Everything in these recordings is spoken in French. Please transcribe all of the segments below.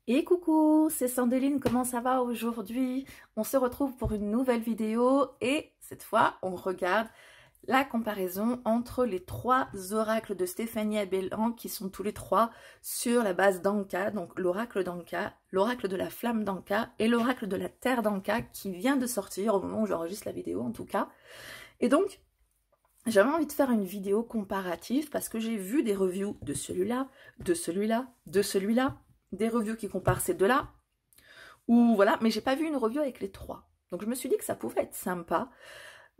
Et coucou, c'est Sandeline, comment ça va aujourd'hui? On se retrouve pour une nouvelle vidéo et cette fois on regarde la comparaison entre les trois oracles de Stéphanie Abelhan qui sont tous les trois sur la base d'Anka, donc l'oracle d'Anka, l'oracle de la flamme d'Anka et l'oracle de la terre d'Anka qui vient de sortir au moment où j'enregistre la vidéo en tout cas. Et donc j'avais envie de faire une vidéo comparative parce que j'ai vu des reviews de celui-là, de celui-là, de celui-là, des reviews qui comparent ces deux-là, ou voilà, mais j'ai pas vu une review avec les trois. Donc je me suis dit que ça pouvait être sympa.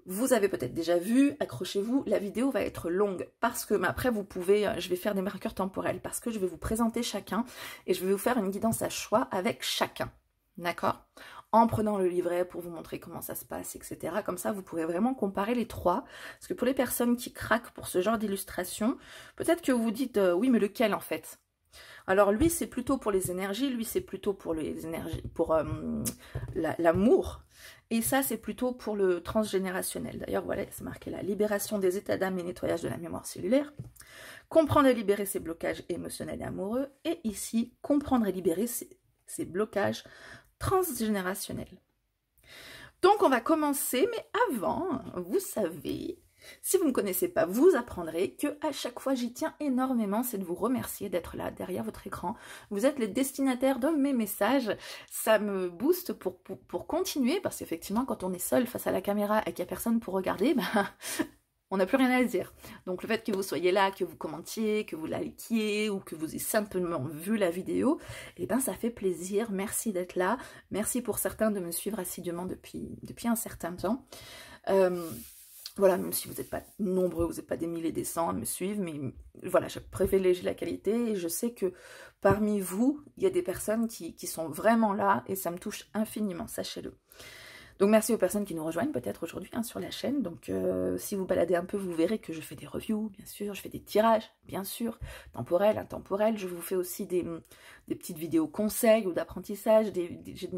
Vous avez peut-être déjà vu, accrochez-vous, la vidéo va être longue parce que, mais après vous pouvez, je vais faire des marqueurs temporels parce que je vais vous présenter chacun et je vais vous faire une guidance à choix avec chacun, d'accord? En prenant le livret pour vous montrer comment ça se passe, etc. Comme ça, vous pourrez vraiment comparer les trois. Parce que pour les personnes qui craquent pour ce genre d'illustration, peut-être que vous vous dites, oui, mais lequel en fait? Alors lui, c'est plutôt pour les énergies, lui, c'est plutôt pour les énergies, pour l'amour. Et ça, c'est plutôt pour le transgénérationnel. D'ailleurs, voilà, c'est marqué là, libération des états d'âme et nettoyage de la mémoire cellulaire. Comprendre et libérer ses blocages émotionnels et amoureux. Et ici, comprendre et libérer ses blocages transgénérationnels. Donc, on va commencer, mais avant, vous savez... Si vous ne me connaissez pas, vous apprendrez que à chaque fois j'y tiens énormément, c'est de vous remercier d'être là derrière votre écran. Vous êtes les destinataires de mes messages, ça me booste pour continuer, parce qu'effectivement quand on est seul face à la caméra et qu'il n'y a personne pour regarder, ben, on n'a plus rien à dire. Donc le fait que vous soyez là, que vous commentiez, que vous likiez ou que vous ayez simplement vu la vidéo, eh ben ça fait plaisir, merci d'être là, merci pour certains de me suivre assidûment depuis un certain temps. Voilà, même si vous n'êtes pas nombreux, vous n'êtes pas des milliers, des cents à me suivre, mais voilà, je privilégie la qualité et je sais que parmi vous, il y a des personnes qui sont vraiment là et ça me touche infiniment, sachez-le. Donc merci aux personnes qui nous rejoignent peut-être aujourd'hui sur la chaîne. Donc si vous baladez un peu, vous verrez que je fais des reviews, bien sûr, je fais des tirages, bien sûr, temporels, intemporels. Je vous fais aussi des petites vidéos conseils ou d'apprentissage, j'ai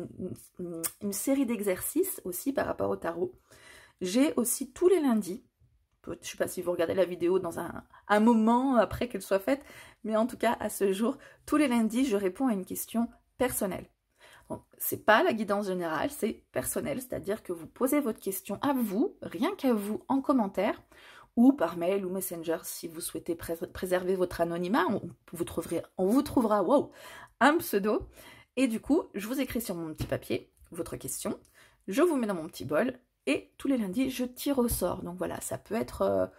une série d'exercices aussi par rapport au tarot. J'ai aussi tous les lundis, je ne sais pas si vous regardez la vidéo dans un moment après qu'elle soit faite, mais en tout cas à ce jour, tous les lundis, je réponds à une question personnelle. Donc, c'est pas la guidance générale, c'est personnel, c'est-à-dire que vous posez votre question à vous, rien qu'à vous, en commentaire, ou par mail ou messenger si vous souhaitez préserver votre anonymat, on vous trouvera wow, un pseudo, et du coup, je vous écris sur mon petit papier votre question, je vous mets dans mon petit bol, et tous les lundis, je tire au sort. Donc voilà, ça peut être...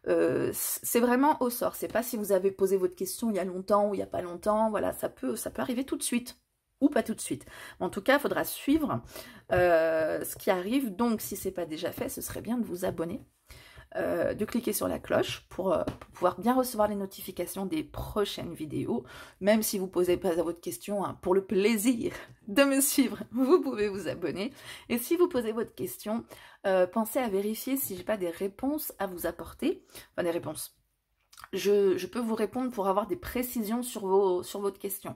c'est vraiment au sort. C'est pas si vous avez posé votre question il y a longtemps ou il n'y a pas longtemps. Voilà, ça peut arriver tout de suite. Ou pas tout de suite. En tout cas, il faudra suivre ce qui arrive. Donc, si ce n'est pas déjà fait, ce serait bien de vous abonner. De cliquer sur la cloche pour pouvoir bien recevoir les notifications des prochaines vidéos. Même si vous ne posez pas à votre question, pour le plaisir de me suivre, vous pouvez vous abonner. Et si vous posez votre question, pensez à vérifier si j'ai pas des réponses à vous apporter. Enfin, des réponses. Je peux vous répondre pour avoir des précisions sur votre question.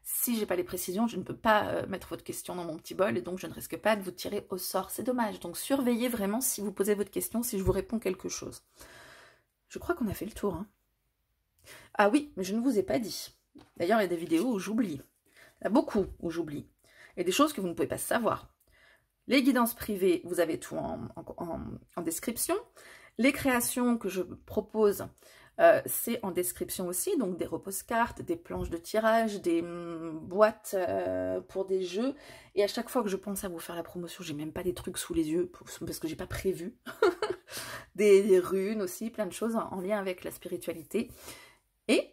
Si j'ai pas les précisions, je ne peux pas mettre votre question dans mon petit bol et donc je ne risque pas de vous tirer au sort. C'est dommage. Donc surveillez vraiment si vous posez votre question, si je vous réponds quelque chose. Je crois qu'on a fait le tour. Hein. Ah oui, mais je ne vous ai pas dit. D'ailleurs, il y a des vidéos où j'oublie. Il y a beaucoup où j'oublie. Et des choses que vous ne pouvez pas savoir. Les guidances privées, vous avez tout en description. Les créations que je propose... c'est en description aussi, donc des repose-cartes, des planches de tirage, des boîtes pour des jeux. Et à chaque fois que je pense à vous faire la promotion, j'ai même pas des trucs sous les yeux parce que j'ai pas prévu. des runes aussi, plein de choses en lien avec la spiritualité. Et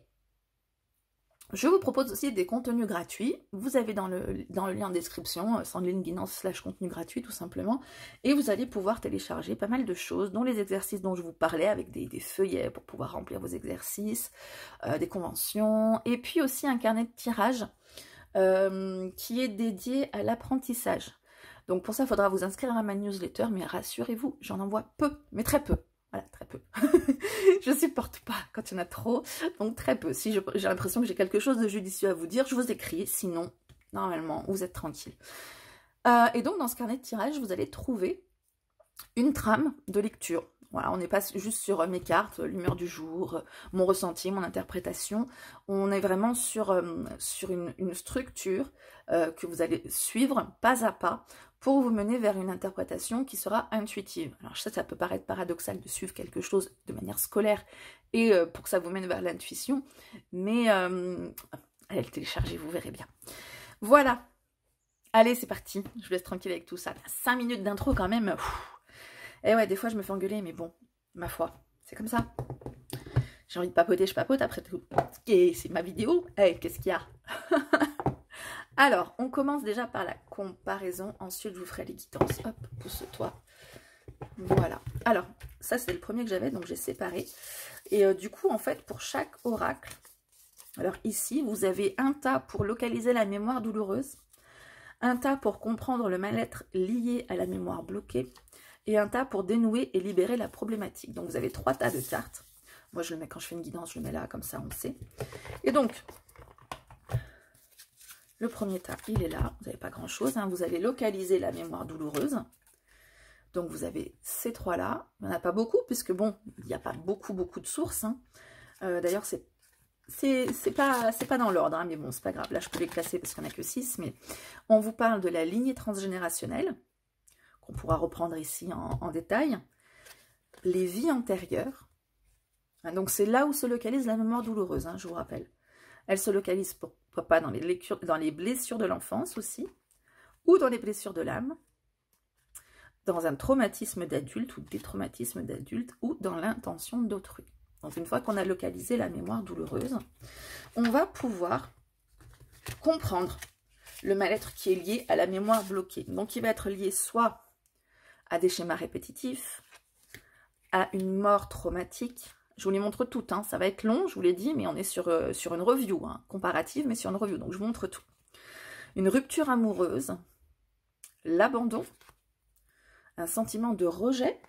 je vous propose aussi des contenus gratuits. Vous avez dans le lien en description, Sandeline Guidance / contenu gratuit tout simplement. Et vous allez pouvoir télécharger pas mal de choses, dont les exercices dont je vous parlais, avec des feuillets pour pouvoir remplir vos exercices, des conventions, et puis aussi un carnet de tirage qui est dédié à l'apprentissage. Donc pour ça, il faudra vous inscrire à ma newsletter, mais rassurez-vous, j'en envoie peu, mais très peu. Voilà, très peu. Je supporte pas quand il y en a trop, donc très peu. Si j'ai l'impression que j'ai quelque chose de judicieux à vous dire, je vous écris, sinon, normalement, vous êtes tranquille. Et donc, dans ce carnet de tirage, vous allez trouver une trame de lecture. Voilà, on n'est pas juste sur mes cartes, l'humeur du jour, mon ressenti, mon interprétation. On est vraiment sur une structure que vous allez suivre pas à pas pour vous mener vers une interprétation qui sera intuitive. Alors ça peut paraître paradoxal de suivre quelque chose de manière scolaire et pour que ça vous mène vers l'intuition, mais allez le télécharger, vous verrez bien. Voilà, allez c'est parti, je vous laisse tranquille avec tout ça. 5 minutes d'intro quand même. Et ouais, des fois je me fais engueuler, mais bon, ma foi, c'est comme ça. J'ai envie de papoter, je papote, après tout. Et c'est ma vidéo. Hey, qu'est-ce qu'il y a? Alors, on commence déjà par la comparaison. Ensuite, je vous ferai les guidances. Hop, pousse-toi. Voilà. Alors, ça, c'est le premier que j'avais, donc j'ai séparé. Et du coup, en fait, pour chaque oracle, alors ici, vous avez un tas pour localiser la mémoire douloureuse, un tas pour comprendre le mal-être lié à la mémoire bloquée, et un tas pour dénouer et libérer la problématique. Donc, vous avez 3 tas de cartes. Moi, je le mets quand je fais une guidance, je le mets là, comme ça, on le sait. Et donc, le premier tas, il est là. Vous n'avez pas grand-chose. Hein. Vous allez localiser la mémoire douloureuse. Donc, vous avez ces 3-là. Il n'y en a pas beaucoup, puisque, bon, il n'y a pas beaucoup de sources. Hein. D'ailleurs, c'est pas dans l'ordre, hein, mais bon, c'est pas grave. Là, je peux les classer parce qu'on n'a que 6. Mais on vous parle de la lignée transgénérationnelle, qu'on pourra reprendre ici en détail. Les vies antérieures. Donc, c'est là où se localise la mémoire douloureuse, hein, je vous rappelle. Elle se localise, pourquoi pas, dans les blessures de l'enfance aussi, ou dans les blessures de l'âme, dans un traumatisme d'adulte ou des traumatismes d'adulte, ou dans l'intention d'autrui. Donc, une fois qu'on a localisé la mémoire douloureuse, on va pouvoir comprendre le mal-être qui est lié à la mémoire bloquée. Donc, il va être lié soit à des schémas répétitifs, à une mort traumatique. Je vous les montre toutes, hein. Ça va être long, je vous l'ai dit, mais on est sur une review, hein, comparative, mais sur une review, donc je vous montre tout. Une rupture amoureuse, l'abandon, un sentiment de rejet,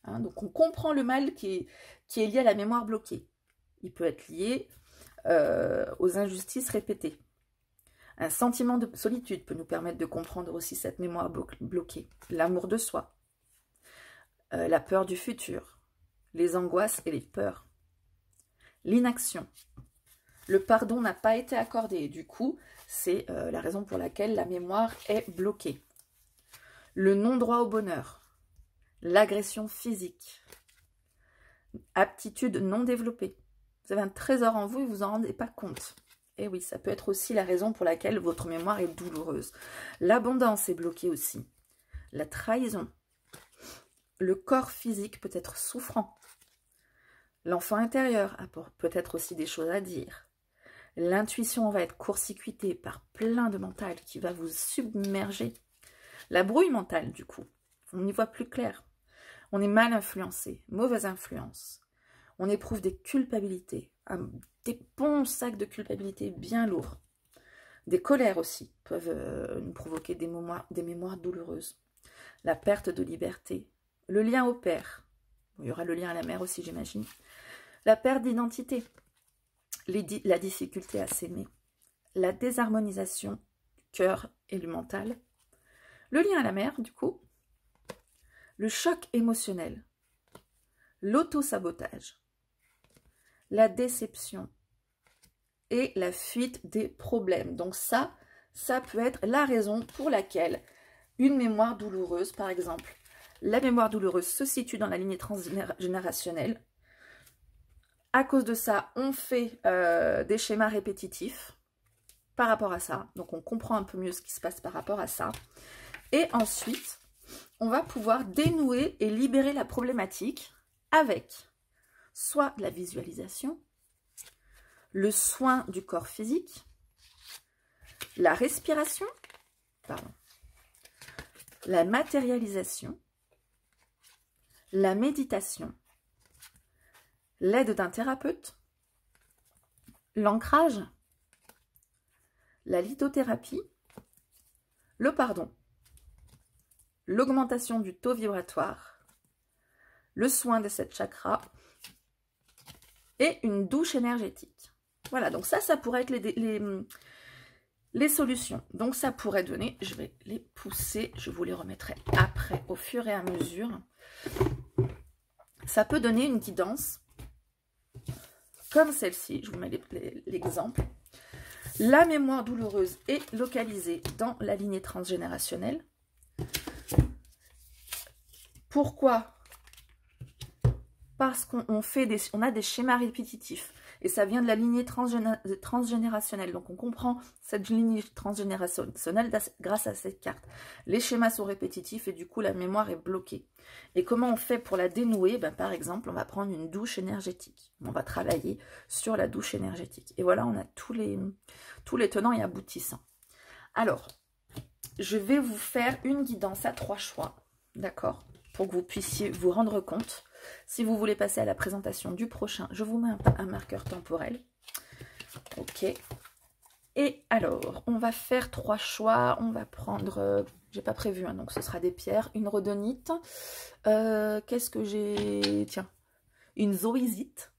hein, donc on comprend le mal qui est lié à la mémoire bloquée. Il peut être lié aux injustices répétées. Un sentiment de solitude peut nous permettre de comprendre aussi cette mémoire bloquée. L'amour de soi, la peur du futur, les angoisses et les peurs, l'inaction. Le pardon n'a pas été accordé et du coup, c'est la raison pour laquelle la mémoire est bloquée. Le non-droit au bonheur, l'agression physique, aptitude non développée. Vous avez un trésor en vous et vous vous en rendez pas compte. Et oui, ça peut être aussi la raison pour laquelle votre mémoire est douloureuse. L'abondance est bloquée aussi. La trahison. Le corps physique peut être souffrant. L'enfant intérieur a peut-être aussi des choses à dire. L'intuition va être court-circuitée par plein de mental qui va vous submerger. La brouille mentale, du coup, on y voit plus clair. On est mal influencé, mauvaise influence. On éprouve des culpabilités, des bons sacs de culpabilité bien lourds. Des colères aussi peuvent nous provoquer des mémoires douloureuses. La perte de liberté, le lien au père. Il y aura le lien à la mère aussi, j'imagine. La perte d'identité, la difficulté à s'aimer, la désharmonisation du cœur et du mental, le lien à la mère, du coup, le choc émotionnel, l'auto-sabotage, la déception et la fuite des problèmes. Donc ça peut être la raison pour laquelle une mémoire douloureuse, par exemple, la mémoire douloureuse se situe dans la lignée transgénérationnelle. À cause de ça, on fait des schémas répétitifs par rapport à ça. Donc, on comprend un peu mieux ce qui se passe par rapport à ça. Et ensuite, on va pouvoir dénouer et libérer la problématique avec soit la visualisation, le soin du corps physique, la respiration, la matérialisation, la méditation, l'aide d'un thérapeute, l'ancrage, la lithothérapie, le pardon, l'augmentation du taux vibratoire, le soin de cette chakra et une douche énergétique. Voilà, donc ça pourrait être les solutions. Donc ça pourrait donner, je vais les pousser, je vous les remettrai après au fur et à mesure. ça peut donner une guidance comme celle-ci. Je vous mets l'exemple. La mémoire douloureuse est localisée dans la lignée transgénérationnelle. Pourquoi? Parce qu'on a des schémas répétitifs. Et ça vient de la lignée transgénérationnelle. Donc on comprend cette lignée transgénérationnelle grâce à cette carte. Les schémas sont répétitifs et du coup la mémoire est bloquée. Et comment on fait pour la dénouer? Ben, par exemple, on va prendre une douche énergétique. On va travailler sur la douche énergétique. Et voilà, on a tous les tenants et aboutissants. Alors, je vais vous faire une guidance à 3 choix. D'accord? Pour que vous puissiez vous rendre compte. Si vous voulez passer à la présentation du prochain, je vous mets un marqueur temporel. Ok. Et alors, on va faire 3 choix. On va prendre, j'ai pas prévu, hein, donc ce sera des pierres, une rhodonite. Qu'est-ce que j'ai? Tiens, une zoisite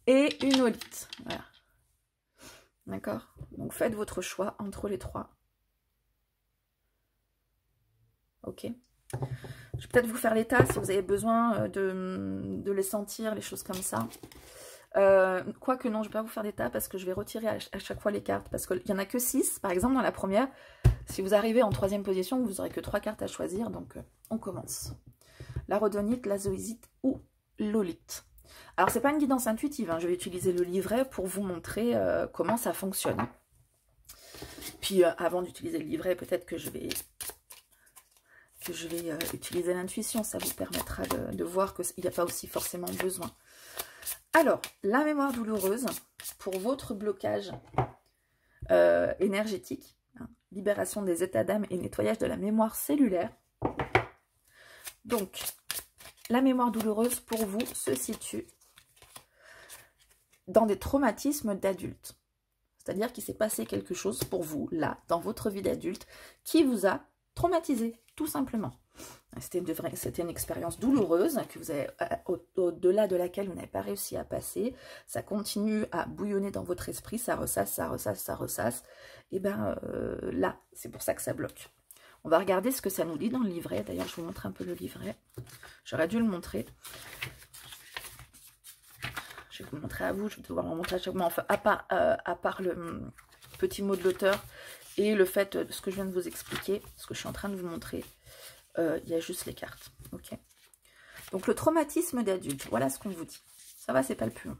et une olite. Voilà. D'accord? Donc faites votre choix entre les 3. Ok. Je vais peut-être vous faire l'état si vous avez besoin de les sentir, les choses comme ça. Quoique non, je ne vais pas vous faire d'état parce que je vais retirer à chaque fois les cartes. Parce qu'il n'y en a que 6. Par exemple, dans la première, si vous arrivez en 3e position, vous n'aurez que 3 cartes à choisir. Donc, on commence. La rhodonite, la zoisite ou l'olite. Alors, ce n'est pas une guidance intuitive. Hein. Je vais utiliser le livret pour vous montrer comment ça fonctionne. Puis, avant d'utiliser le livret, peut-être que je vais utiliser l'intuition, ça vous permettra de voir qu'il n'y a pas aussi forcément besoin. Alors, la mémoire douloureuse, pour votre blocage énergétique, hein, libération des états d'âme et nettoyage de la mémoire cellulaire. Donc, la mémoire douloureuse pour vous se situe dans des traumatismes d'adultes. C'est-à-dire qu'il s'est passé quelque chose pour vous, là, dans votre vie d'adulte, qui vous a traumatisé, tout simplement. C'était une expérience douloureuse que vous avez, au-delà de laquelle vous n'avez pas réussi à passer. Ça continue à bouillonner dans votre esprit, ça ressasse, ça ressasse, ça ressasse. Et bien là, c'est pour ça que ça bloque. On va regarder ce que ça nous dit dans le livret. D'ailleurs, je vous montre un peu le livret. J'aurais dû le montrer. Je vais vous le montrer à vous. Je vais devoir le montrer à chaque moment. Enfin, à part le petit mot de l'auteur et le fait de ce que je viens de vous expliquer, ce que je suis en train de vous montrer. Il y a juste les cartes. Ok. Donc le traumatisme d'adulte, voilà ce qu'on vous dit. Ça va, c'est pas le plus long.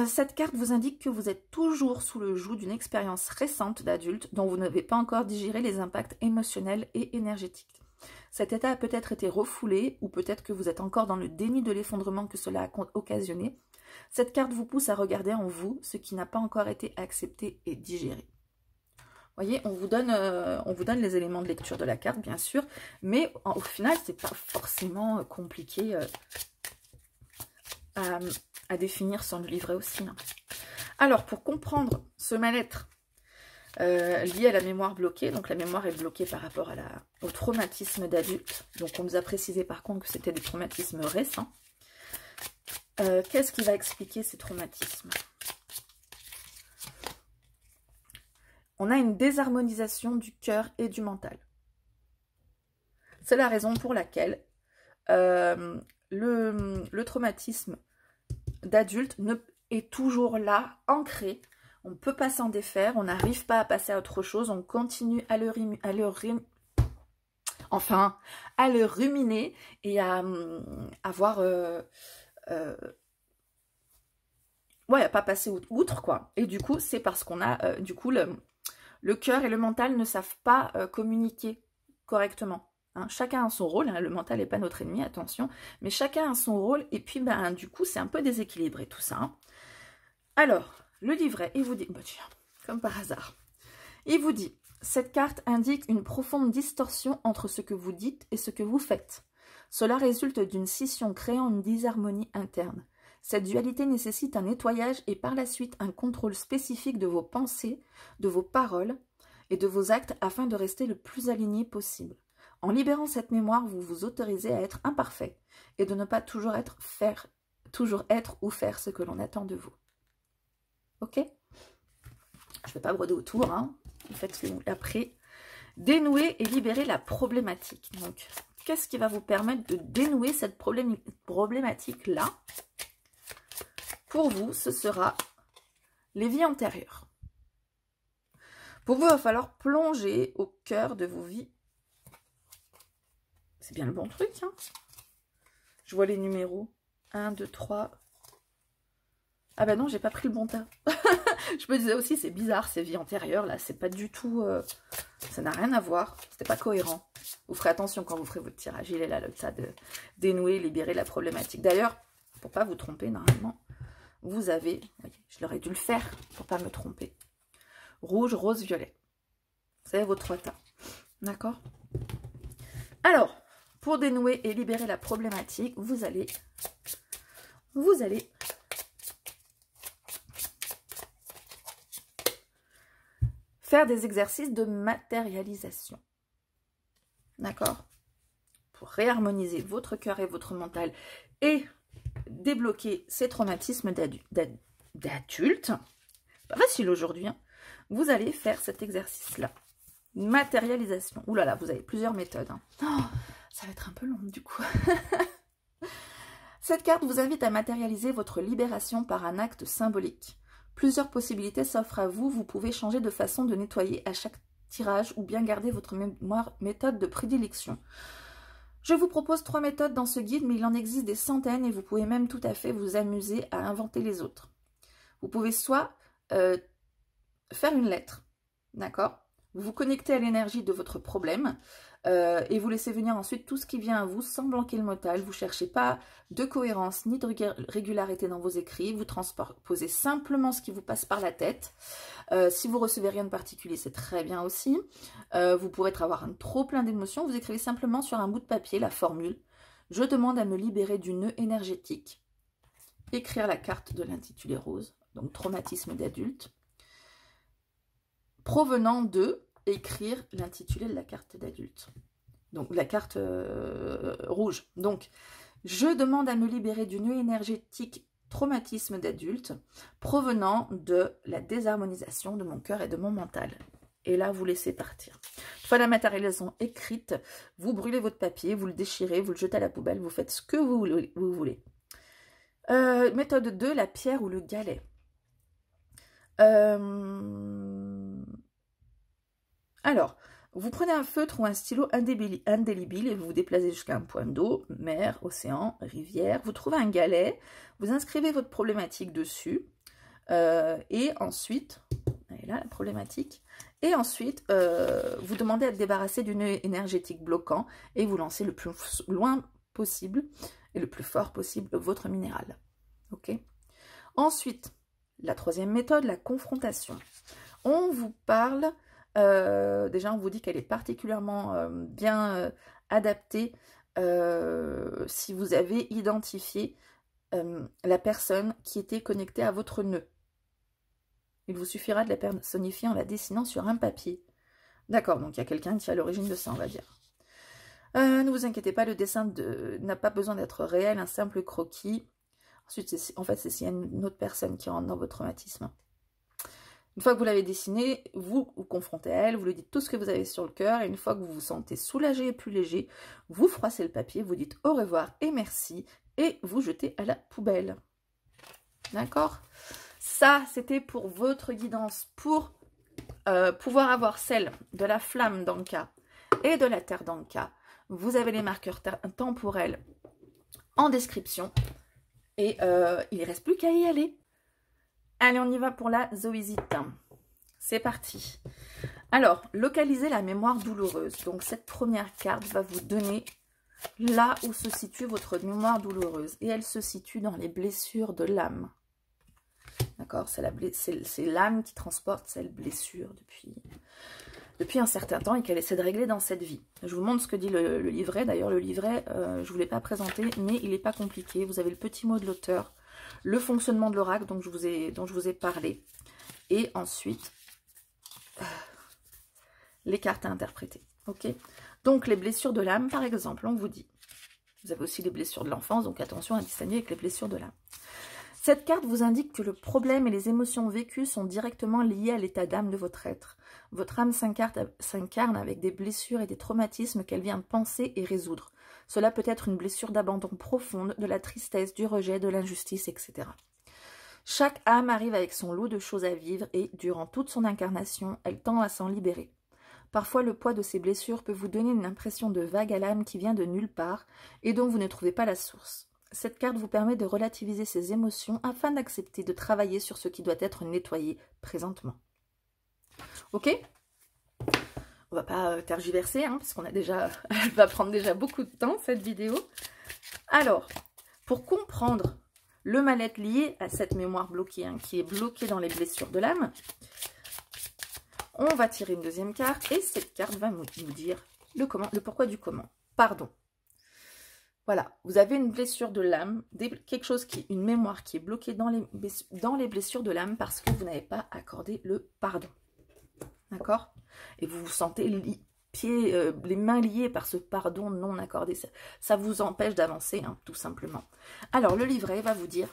Cette carte vous indique que vous êtes toujours sous le joug d'une expérience récente d'adulte dont vous n'avez pas encore digéré les impacts émotionnels et énergétiques. Cet état a peut-être été refoulé ou peut-être que vous êtes encore dans le déni de l'effondrement que cela a occasionné. Cette carte vous pousse à regarder en vous ce qui n'a pas encore été accepté et digéré. Vous voyez, on vous donne les éléments de lecture de la carte, bien sûr, mais au final, c'est pas forcément compliqué à définir sans le livret aussi. Hein. Alors, pour comprendre ce mal-être lié à la mémoire bloquée, donc la mémoire est bloquée par rapport au traumatisme d'adulte, donc on nous a précisé par contre que c'était des traumatismes récents. Qu'est-ce qui va expliquer ces traumatismes ? On a une désharmonisation du cœur et du mental. C'est la raison pour laquelle le traumatisme d'adulte est toujours là, ancré. On ne peut pas s'en défaire, on n'arrive pas à passer à autre chose, on continue à le ruminer et à avoir... à pas passer outre, quoi. Et du coup, c'est parce qu'on a, le cœur et le mental ne savent pas communiquer correctement. Hein. Chacun a son rôle, hein. Le mental n'est pas notre ennemi, attention, mais chacun a son rôle, et puis du coup, c'est un peu déséquilibré tout ça. Hein. Alors, le livret, il vous dit, tiens, comme par hasard, il vous dit, cette carte indique une profonde distorsion entre ce que vous dites et ce que vous faites. Cela résulte d'une scission créant une disharmonie interne. Cette dualité nécessite un nettoyage et par la suite un contrôle spécifique de vos pensées, de vos paroles et de vos actes afin de rester le plus aligné possible. En libérant cette mémoire, vous vous autorisez à être imparfait et de ne pas toujours être ou faire ce que l'on attend de vous. Ok? Je ne vais pas broder autour, hein. Faites ce que vous après. Dénouer et libérer la problématique. Donc, qu'est-ce qui va vous permettre de dénouer cette problématique-là? Pour vous, ce sera les vies antérieures. Pour vous, il va falloir plonger au cœur de vos vies. C'est bien le bon truc, hein? Je vois les numéros. 1, 2, 3. Ah ben non, j'ai pas pris le bon tas. Je me disais aussi, c'est bizarre, ces vies antérieures, là, c'est pas du tout... ça n'a rien à voir, c'était pas cohérent. Vous ferez attention quand vous ferez votre tirage, il est là, le tas de dénouer, libérer la problématique. D'ailleurs, pour pas vous tromper, normalement, vous avez... Voyez, je l'aurais dû le faire pour pas me tromper. Rouge, rose, violet. Vous avez vos 3 tas. D'accord? Alors, pour dénouer et libérer la problématique, vous allez faire des exercices de matérialisation. D'accord? Pour réharmoniser votre cœur et votre mental et débloquer ces traumatismes d'adulte. Pas facile aujourd'hui, hein. Vous allez faire cet exercice-là. Matérialisation. Ouh là là, vous avez plusieurs méthodes, hein. Oh, ça va être un peu long du coup. Cette carte vous invite à matérialiser votre libération par un acte symbolique. Plusieurs possibilités s'offrent à vous. Vous pouvez changer de façon de nettoyer à chaque tirage ou bien garder votre méthode de prédilection. Je vous propose 3 méthodes dans ce guide, mais il en existe des centaines et vous pouvez même tout à fait vous amuser à inventer les autres. Vous pouvez soit faire une lettre, d'accord? Vous vous connectez à l'énergie de votre problème et vous laissez venir ensuite tout ce qui vient à vous sans bloquer le mental. Vous ne cherchez pas de cohérence ni de régularité dans vos écrits. Vous transposez simplement ce qui vous passe par la tête. Si vous recevez rien de particulier, c'est très bien aussi. Vous pourrez avoir un trop plein d'émotions. Vous écrivez simplement sur un bout de papier la formule « Je demande à me libérer du nœud énergétique ». Écrire la carte de l'intitulé rose, donc traumatisme d'adulte. Provenant de écrire l'intitulé de la carte d'adulte. Donc la carte rouge. Donc, je demande à me libérer du nœud énergétique traumatisme d'adulte provenant de la désharmonisation de mon cœur et de mon mental. Et là, vous laissez partir. Une fois la matérialisation écrite, vous brûlez votre papier, vous le déchirez, vous le jetez à la poubelle, vous faites ce que vous voulez. Méthode 2, la pierre ou le galet. Alors, vous prenez un feutre ou un stylo indélébile et vous vous déplacez jusqu'à un point d'eau, mer, océan, rivière. Vous trouvez un galet, vous inscrivez votre problématique dessus et ensuite, et là la problématique, et ensuite vous demandez à être débarrassé du nœud énergétique bloquant et vous lancez le plus loin possible et le plus fort possible votre minéral. Ok. Ensuite, la 3e méthode, la confrontation. On vous parle, déjà on vous dit qu'elle est particulièrement bien adaptée si vous avez identifié la personne qui était connectée à votre nœud. Il vous suffira de la personnifier en la dessinant sur un papier. D'accord, donc il y a quelqu'un qui est à l'origine de ça, on va dire. Ne vous inquiétez pas, le dessin n'a pas besoin d'être réel, un simple croquis. Ensuite, en fait, c'est s'il y a une autre personne qui rentre dans votre traumatisme. Une fois que vous l'avez dessiné, vous vous confrontez à elle, vous lui dites tout ce que vous avez sur le cœur, et une fois que vous vous sentez soulagé et plus léger, vous froissez le papier, vous dites au revoir et merci, et vous jetez à la poubelle. D'accord? Ça, c'était pour votre guidance, pour pouvoir avoir celle de la flamme dans le cas et de la terre dans le cas. Vous avez les marqueurs temporels en description. Et il ne reste plus qu'à y aller. Allez, on y va pour la zoïsite. C'est parti. Alors, localisez la mémoire douloureuse. Donc, cette première carte va vous donner là où se situe votre mémoire douloureuse. Et elle se situe dans les blessures de l'âme. D'accord? C'est l'âme qui transporte cette blessure depuis un certain temps et qu'elle essaie de régler dans cette vie. Je vous montre ce que dit le livret. D'ailleurs, le livret, je ne vous l'ai pas présenté, mais il n'est pas compliqué. Vous avez le petit mot de l'auteur, le fonctionnement de l'oracle dont je vous ai parlé, et ensuite, les cartes à interpréter. Ok? Donc, les blessures de l'âme, par exemple, on vous dit. Vous avez aussi les blessures de l'enfance, donc attention à distinguer avec les blessures de l'âme. Cette carte vous indique que le problème et les émotions vécues sont directement liés à l'état d'âme de votre être. Votre âme s'incarne avec des blessures et des traumatismes qu'elle vient penser et résoudre. Cela peut être une blessure d'abandon profonde, de la tristesse, du rejet, de l'injustice, etc. Chaque âme arrive avec son lot de choses à vivre et, durant toute son incarnation, elle tend à s'en libérer. Parfois, le poids de ces blessures peut vous donner une impression de vague à l'âme qui vient de nulle part et dont vous ne trouvez pas la source. Cette carte vous permet de relativiser ces émotions afin d'accepter de travailler sur ce qui doit être nettoyé présentement. Ok ? On va pas tergiverser, hein, parce qu'on a déjà, elle va prendre déjà beaucoup de temps, cette vidéo. Alors, pour comprendre le mal-être lié à cette mémoire bloquée, hein, qui est bloquée dans les blessures de l'âme, on va tirer une deuxième carte, et cette carte va nous dire le pourquoi du comment. Pardon. Voilà, vous avez une blessure de l'âme, quelque chose une mémoire qui est bloquée dans les blessures de l'âme parce que vous n'avez pas accordé le pardon. D'accord? Et vous vous sentez les mains liées par ce pardon non accordé. Ça vous empêche d'avancer, hein, tout simplement. Alors, le livret va vous dire,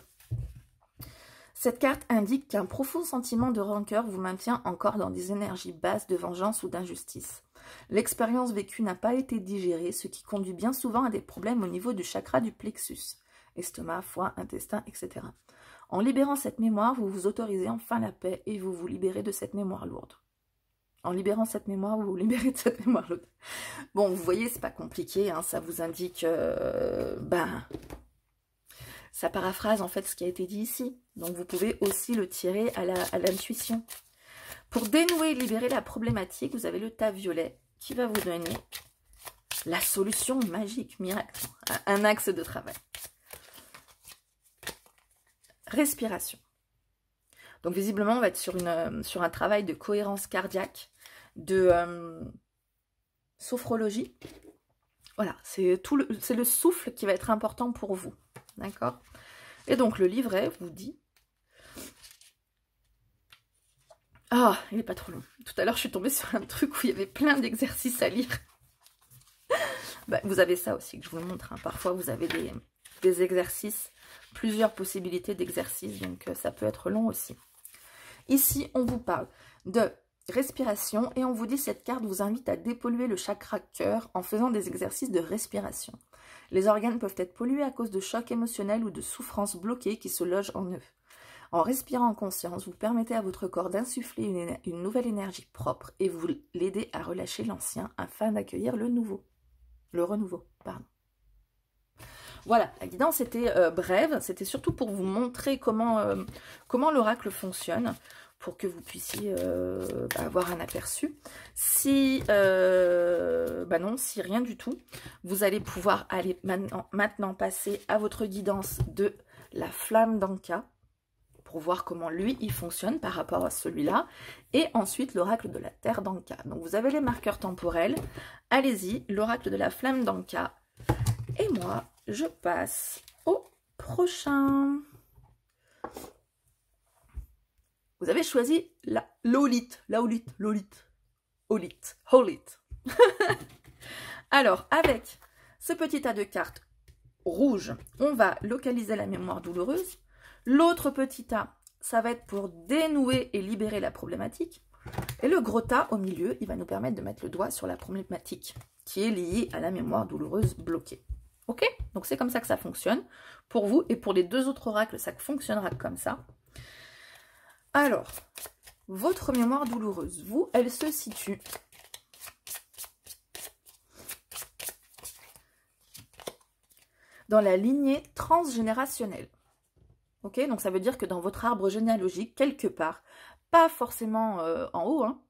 cette carte indique qu'un profond sentiment de rancœur vous maintient encore dans des énergies basses de vengeance ou d'injustice. L'expérience vécue n'a pas été digérée, ce qui conduit bien souvent à des problèmes au niveau du chakra du plexus, estomac, foie, intestin, etc. En libérant cette mémoire, vous vous autorisez enfin la paix et vous vous libérez de cette mémoire lourde. En libérant cette mémoire, vous vous libérez de cette mémoire lourde. Bon, vous voyez, c'est pas compliqué, hein, ça vous indique, ça paraphrase en fait ce qui a été dit ici. Donc vous pouvez aussi le tirer à l'intuition. Pour dénouer et libérer la problématique, vous avez le tas violet qui va vous donner la solution magique, miracle, un axe de travail. Respiration. Donc visiblement, on va être sur un travail de cohérence cardiaque, de sophrologie. Voilà, c'est le souffle qui va être important pour vous. D'accord? Et donc le livret vous dit... Ah, il n'est pas trop long. Tout à l'heure, je suis tombée sur un truc où il y avait plein d'exercices à lire. Vous avez ça aussi, que je vous montre. Hein. Parfois, vous avez des exercices, plusieurs possibilités d'exercices, donc ça peut être long aussi. Ici, on vous parle de respiration et on vous dit cette carte vous invite à dépolluer le chakra cœur en faisant des exercices de respiration. Les organes peuvent être pollués à cause de chocs émotionnels ou de souffrances bloquées qui se logent en eux. En respirant en conscience, vous permettez à votre corps d'insuffler une nouvelle énergie propre et vous l'aidez à relâcher l'ancien afin d'accueillir le renouveau. Pardon. Voilà, la guidance était brève, c'était surtout pour vous montrer comment l'oracle fonctionne, pour que vous puissiez avoir un aperçu. Si si rien du tout, vous allez pouvoir aller maintenant passer à votre guidance de la flamme d'Anka, pour voir comment lui, il fonctionne par rapport à celui-là. Et ensuite, l'oracle de la terre d'Anka. Donc, vous avez les marqueurs temporels. Allez-y, l'oracle de la flamme d'Anka. Et moi, je passe au prochain. Vous avez choisi la Lolith. Alors, avec ce petit tas de cartes rouges, on va localiser la mémoire douloureuse. L'autre petit tas, ça va être pour dénouer et libérer la problématique. Et le gros tas au milieu, il va nous permettre de mettre le doigt sur la problématique qui est liée à la mémoire douloureuse bloquée. Ok? Donc c'est comme ça que ça fonctionne pour vous. Et pour les deux autres oracles, ça fonctionnera comme ça. Alors, votre mémoire douloureuse, vous, elle se situe dans la lignée transgénérationnelle. Ok, donc ça veut dire que dans votre arbre généalogique, quelque part, pas forcément en haut, hein,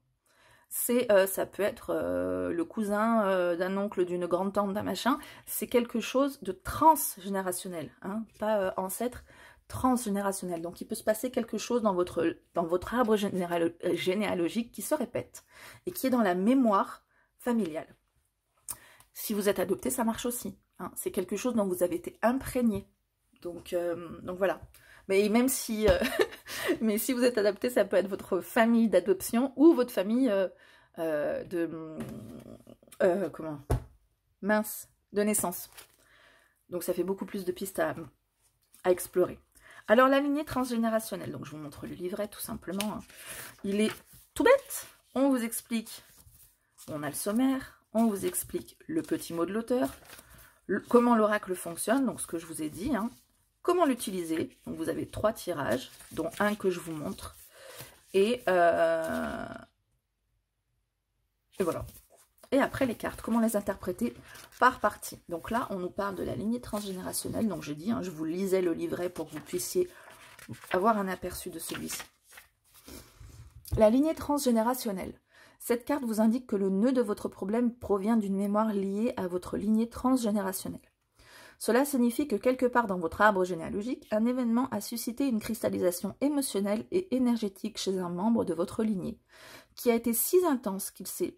ça peut être le cousin d'un oncle, d'une grande-tante, d'un machin, c'est quelque chose de transgénérationnel, hein, pas ancêtre, transgénérationnel. Donc il peut se passer quelque chose dans votre arbre généalogique qui se répète et qui est dans la mémoire familiale. Si vous êtes adopté, ça marche aussi, hein, c'est quelque chose dont vous avez été imprégné. Donc voilà. Mais même si, mais si vous êtes adopté, ça peut être votre famille d'adoption ou votre famille de naissance. Donc ça fait beaucoup plus de pistes à explorer. Alors la lignée transgénérationnelle, donc je vous montre le livret tout simplement. Hein. Il est tout bête. On vous explique, on a le sommaire, on vous explique le petit mot de l'auteur, comment l'oracle fonctionne, donc ce que je vous ai dit, hein. Comment l'utiliser, donc vous avez 3 tirages, dont un que je vous montre, et voilà. Et après les cartes, comment les interpréter par partie. Donc là, on nous parle de la lignée transgénérationnelle, donc j'ai dit, hein, je vous lisais le livret pour que vous puissiez avoir un aperçu de celui-ci. La lignée transgénérationnelle. Cette carte vous indique que le nœud de votre problème provient d'une mémoire liée à votre lignée transgénérationnelle. Cela signifie que quelque part dans votre arbre généalogique, un événement a suscité une cristallisation émotionnelle et énergétique chez un membre de votre lignée, qui a été si intense qu'il s'est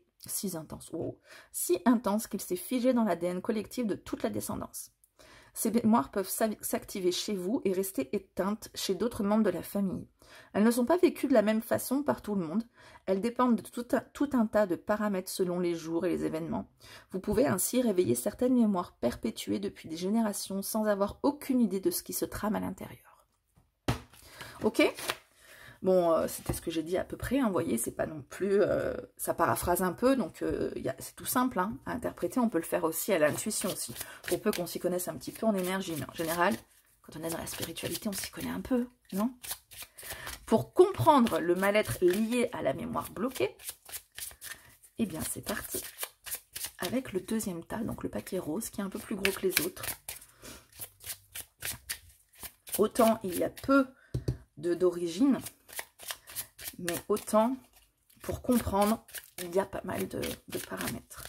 figé dans l'ADN collectif de toute la descendance. Ces mémoires peuvent s'activer chez vous et rester éteintes chez d'autres membres de la famille. Elles ne sont pas vécues de la même façon par tout le monde. Elles dépendent de tout un tas de paramètres selon les jours et les événements. Vous pouvez ainsi réveiller certaines mémoires perpétuées depuis des générations sans avoir aucune idée de ce qui se trame à l'intérieur. Ok ? Bon, c'était ce que j'ai dit à peu près, hein, vous voyez, c'est pas non plus... ça paraphrase un peu, donc c'est tout simple hein, à interpréter. On peut le faire aussi à l'intuition aussi, pour peu qu'on s'y connaisse un petit peu en énergie. Mais en général, quand on est dans la spiritualité, on s'y connaît un peu, non? Pour comprendre le mal-être lié à la mémoire bloquée, eh bien c'est parti avec le deuxième tas, donc le paquet rose, qui est un peu plus gros que les autres. Autant il y a peu d'origine, mais autant, pour comprendre, il y a pas mal de paramètres.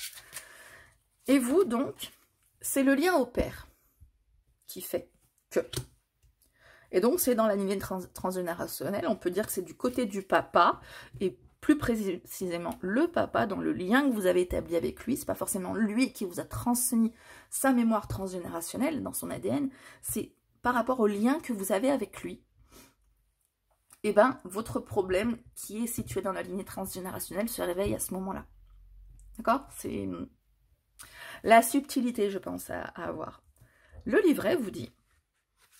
Et vous, donc, c'est le lien au père qui fait que. Et donc, c'est dans la lignée transgénérationnelle, on peut dire que c'est du côté du papa, et plus précisément le papa, dans le lien que vous avez établi avec lui. C'est pas forcément lui qui vous a transmis sa mémoire transgénérationnelle dans son ADN, c'est par rapport au lien que vous avez avec lui. Eh bien, votre problème qui est situé dans la lignée transgénérationnelle se réveille à ce moment-là. D'accord? C'est la subtilité, je pense, à avoir. Le livret vous dit,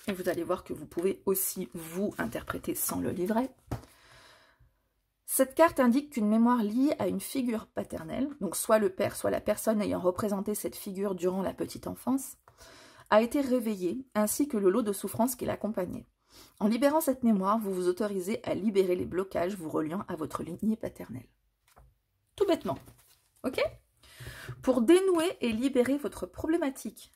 et vous allez voir que vous pouvez aussi vous interpréter sans le livret. Cette carte indique qu'une mémoire liée à une figure paternelle, donc soit le père, soit la personne ayant représenté cette figure durant la petite enfance, a été réveillée, ainsi que le lot de souffrances qui l'accompagnait. En libérant cette mémoire, vous vous autorisez à libérer les blocages vous reliant à votre lignée paternelle. Tout bêtement. Ok? Pour dénouer et libérer votre problématique,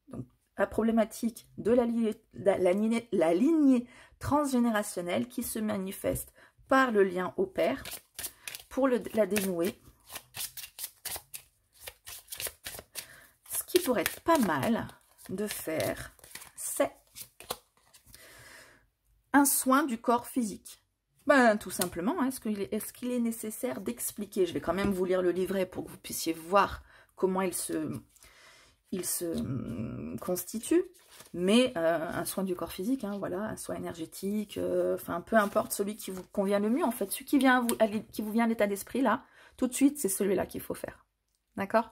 donc la problématique de la lignée transgénérationnelle qui se manifeste par le lien au père, pour la dénouer, ce qui pourrait être pas mal de faire, c'est un soin du corps physique. Ben, tout simplement, hein, est-ce qu'il est nécessaire d'expliquer? Je vais quand même vous lire le livret pour que vous puissiez voir comment il se constitue. Mais un soin du corps physique, hein, voilà, un soin énergétique, enfin peu importe celui qui vous convient le mieux en fait. Celui qui vous vient à l'état d'esprit là, tout de suite, c'est celui-là qu'il faut faire. D'accord?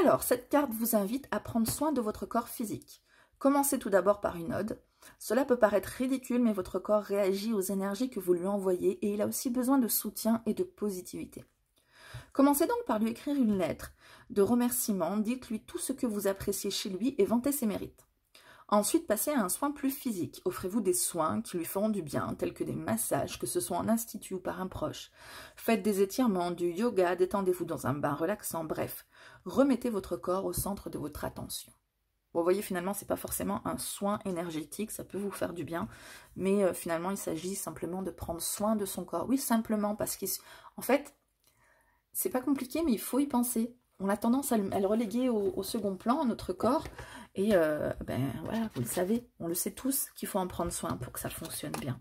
Alors, cette carte vous invite à prendre soin de votre corps physique. Commencez tout d'abord par une ode. Cela peut paraître ridicule, mais votre corps réagit aux énergies que vous lui envoyez et il a aussi besoin de soutien et de positivité. Commencez donc par lui écrire une lettre de remerciement, dites-lui tout ce que vous appréciez chez lui et vantez ses mérites. Ensuite, passez à un soin plus physique. Offrez-vous des soins qui lui feront du bien, tels que des massages, que ce soit en institut ou par un proche. Faites des étirements, du yoga, détendez-vous dans un bain relaxant, bref. Remettez votre corps au centre de votre attention. Bon, vous voyez, finalement, ce n'est pas forcément un soin énergétique, ça peut vous faire du bien, mais finalement, il s'agit simplement de prendre soin de son corps. Oui, simplement, parce qu'en fait, c'est pas compliqué, mais il faut y penser. On a tendance à le reléguer au second plan, notre corps, et ben voilà, vous le savez, on le sait tous qu'il faut en prendre soin pour que ça fonctionne bien.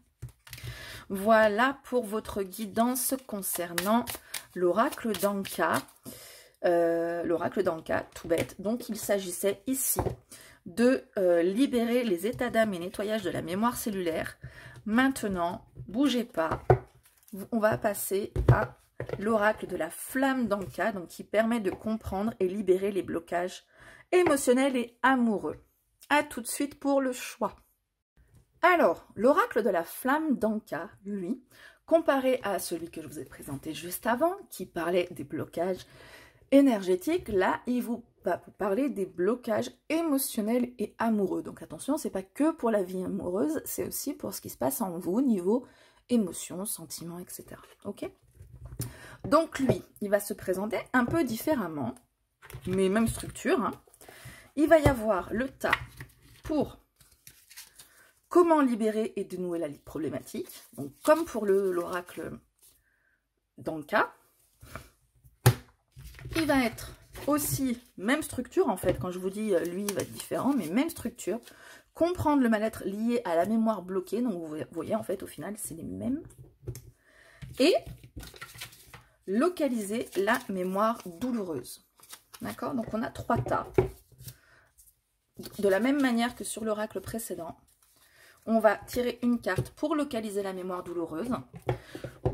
Voilà pour votre guidance concernant l'oracle d'Anka. L'oracle d'Anka, tout bête. Donc, il s'agissait ici de libérer les états d'âme et nettoyage de la mémoire cellulaire. Maintenant, bougez pas, on va passer à l'oracle de la flamme d'Anka, donc qui permet de comprendre et libérer les blocages émotionnels et amoureux. À tout de suite pour le choix. Alors, l'oracle de la flamme d'Anka, lui, comparé à celui que je vous ai présenté juste avant, qui parlait des blocages énergétique, là, il vous va vous parler des blocages émotionnels et amoureux. Donc attention, c'est pas que pour la vie amoureuse, c'est aussi pour ce qui se passe en vous, niveau émotions, sentiments, etc. Ok? Donc lui, il va se présenter un peu différemment, mais même structure. Hein. Il va y avoir le tas pour comment libérer et dénouer la problématique. Donc comme pour l'oracle dans le cas. Il va être aussi, même structure en fait, quand je vous dis lui il va être différent, mais même structure. Comprendre le mal-être lié à la mémoire bloquée, donc vous voyez en fait au final c'est les mêmes. Et localiser la mémoire douloureuse. D'accord? Donc on a 3 tas. De la même manière que sur l'oracle précédent, on va tirer une carte pour localiser la mémoire douloureuse,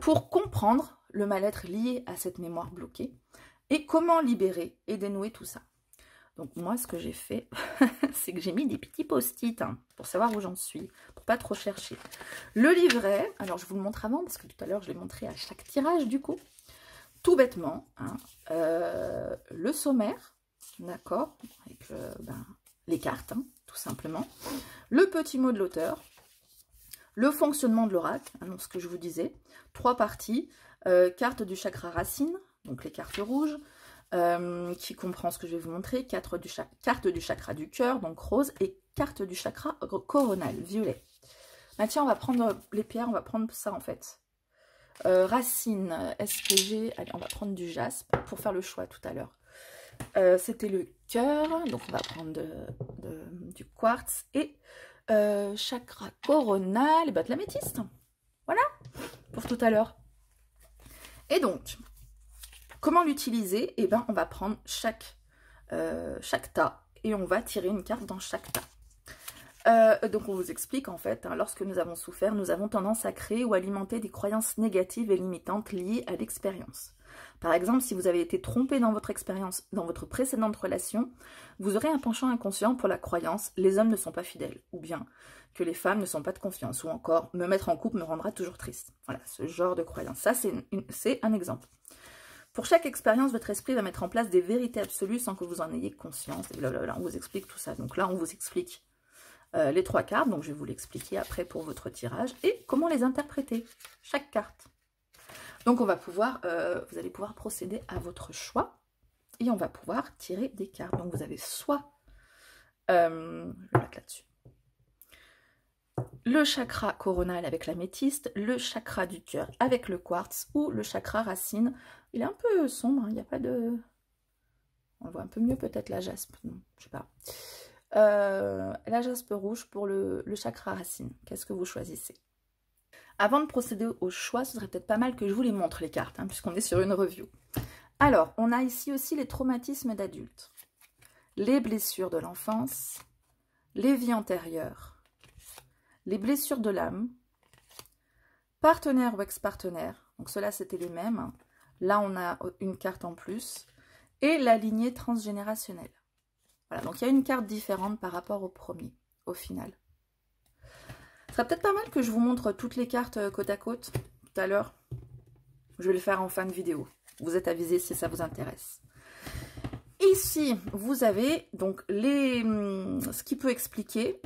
pour comprendre le mal-être lié à cette mémoire bloquée, et comment libérer et dénouer tout ça. Donc moi, ce que j'ai fait, c'est que j'ai mis des petits post-it hein, pour savoir où j'en suis, pour pas trop chercher. Le livret, alors je vous le montre avant, parce que tout à l'heure, je l'ai montré à chaque tirage du coup. Tout bêtement, hein, le sommaire, d'accord, avec les cartes, hein, tout simplement. Le petit mot de l'auteur, le fonctionnement de l'oracle, hein, donc ce que je vous disais. 3 parties, carte du chakra racine, donc les cartes rouges, qui comprend ce que je vais vous montrer, carte du chakra du cœur, donc rose, et carte du chakra coronal, violet. Ah, tiens, on va prendre les pierres, on va prendre ça en fait. Racine, est-ce que j'ai... Allez, on va prendre du jaspe pour faire le choix tout à l'heure. C'était le cœur, donc on va prendre du quartz, et chakra coronal, et de l'améthyste. Voilà, pour tout à l'heure. Et donc... Comment l'utiliser? Eh bien, on va prendre chaque tas et on va tirer une carte dans chaque tas. Donc, on vous explique en fait, hein, lorsque nous avons souffert, nous avons tendance à créer ou alimenter des croyances négatives et limitantes liées à l'expérience. Par exemple, si vous avez été trompé dans votre expérience, dans votre précédente relation, vous aurez un penchant inconscient pour la croyance « les hommes ne sont pas fidèles » ou bien que les femmes ne sont pas de confiance ou encore « me mettre en couple me rendra toujours triste ». Voilà, ce genre de croyance. Ça, c'est un exemple. Pour chaque expérience, votre esprit va mettre en place des vérités absolues sans que vous en ayez conscience. Et blablabla, on vous explique tout ça. Donc là, on vous explique les 3 cartes. Donc je vais vous l'expliquer après pour votre tirage. Et comment les interpréter, chaque carte. Donc on va pouvoir, vous allez pouvoir procéder à votre choix. Et on va pouvoir tirer des cartes. Donc vous avez soit, je vais le mettre là-dessus. Le chakra coronal avec l'améthyste, le chakra du cœur avec le quartz ou le chakra racine. Il est un peu sombre, il n'y a pas de... On le voit un peu mieux peut-être la jaspe, non, je sais pas. La jaspe rouge pour le chakra racine. Qu'est-ce que vous choisissez? Avant de procéder au choix, ce serait peut-être pas mal que je vous les montre les cartes, hein, puisqu'on est sur une review. Alors, on a ici aussi les traumatismes d'adultes, les blessures de l'enfance, les vies antérieures, les blessures de l'âme, partenaire ou ex-partenaire, donc ceux-là c'était les mêmes, là on a une carte en plus, et la lignée transgénérationnelle. Voilà, donc il y a une carte différente par rapport au premier, au final. Ce serait peut-être pas mal que je vous montre toutes les cartes côte à côte, tout à l'heure. Je vais le faire en fin de vidéo, vous êtes avisés si ça vous intéresse. Ici, vous avez donc ce qui peut expliquer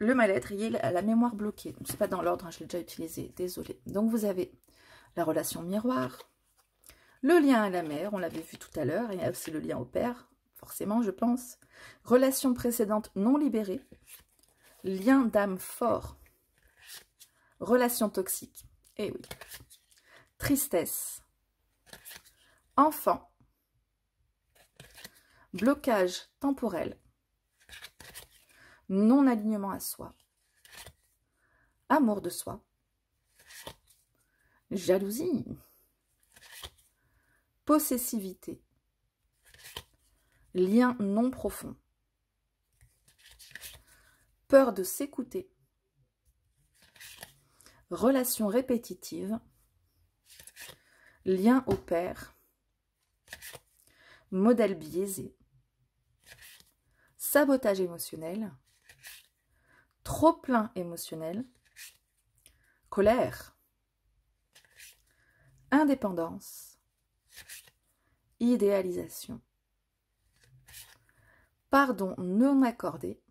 le mal-être lié à la mémoire bloquée. Ce n'est pas dans l'ordre, hein, je l'ai déjà utilisé, désolée. Donc vous avez la relation miroir, le lien à la mère, on l'avait vu tout à l'heure, et il y a aussi le lien au père, forcément je pense. Relation précédente non libérée, lien d'âme fort, relation toxique, et oui, tristesse, enfant, blocage temporel, non-alignement à soi, amour de soi, jalousie, possessivité, lien non profond, peur de s'écouter, relation répétitive, lien au père, modèle biaisé, sabotage émotionnel, trop-plein émotionnel, colère, indépendance, idéalisation, pardon non accordé,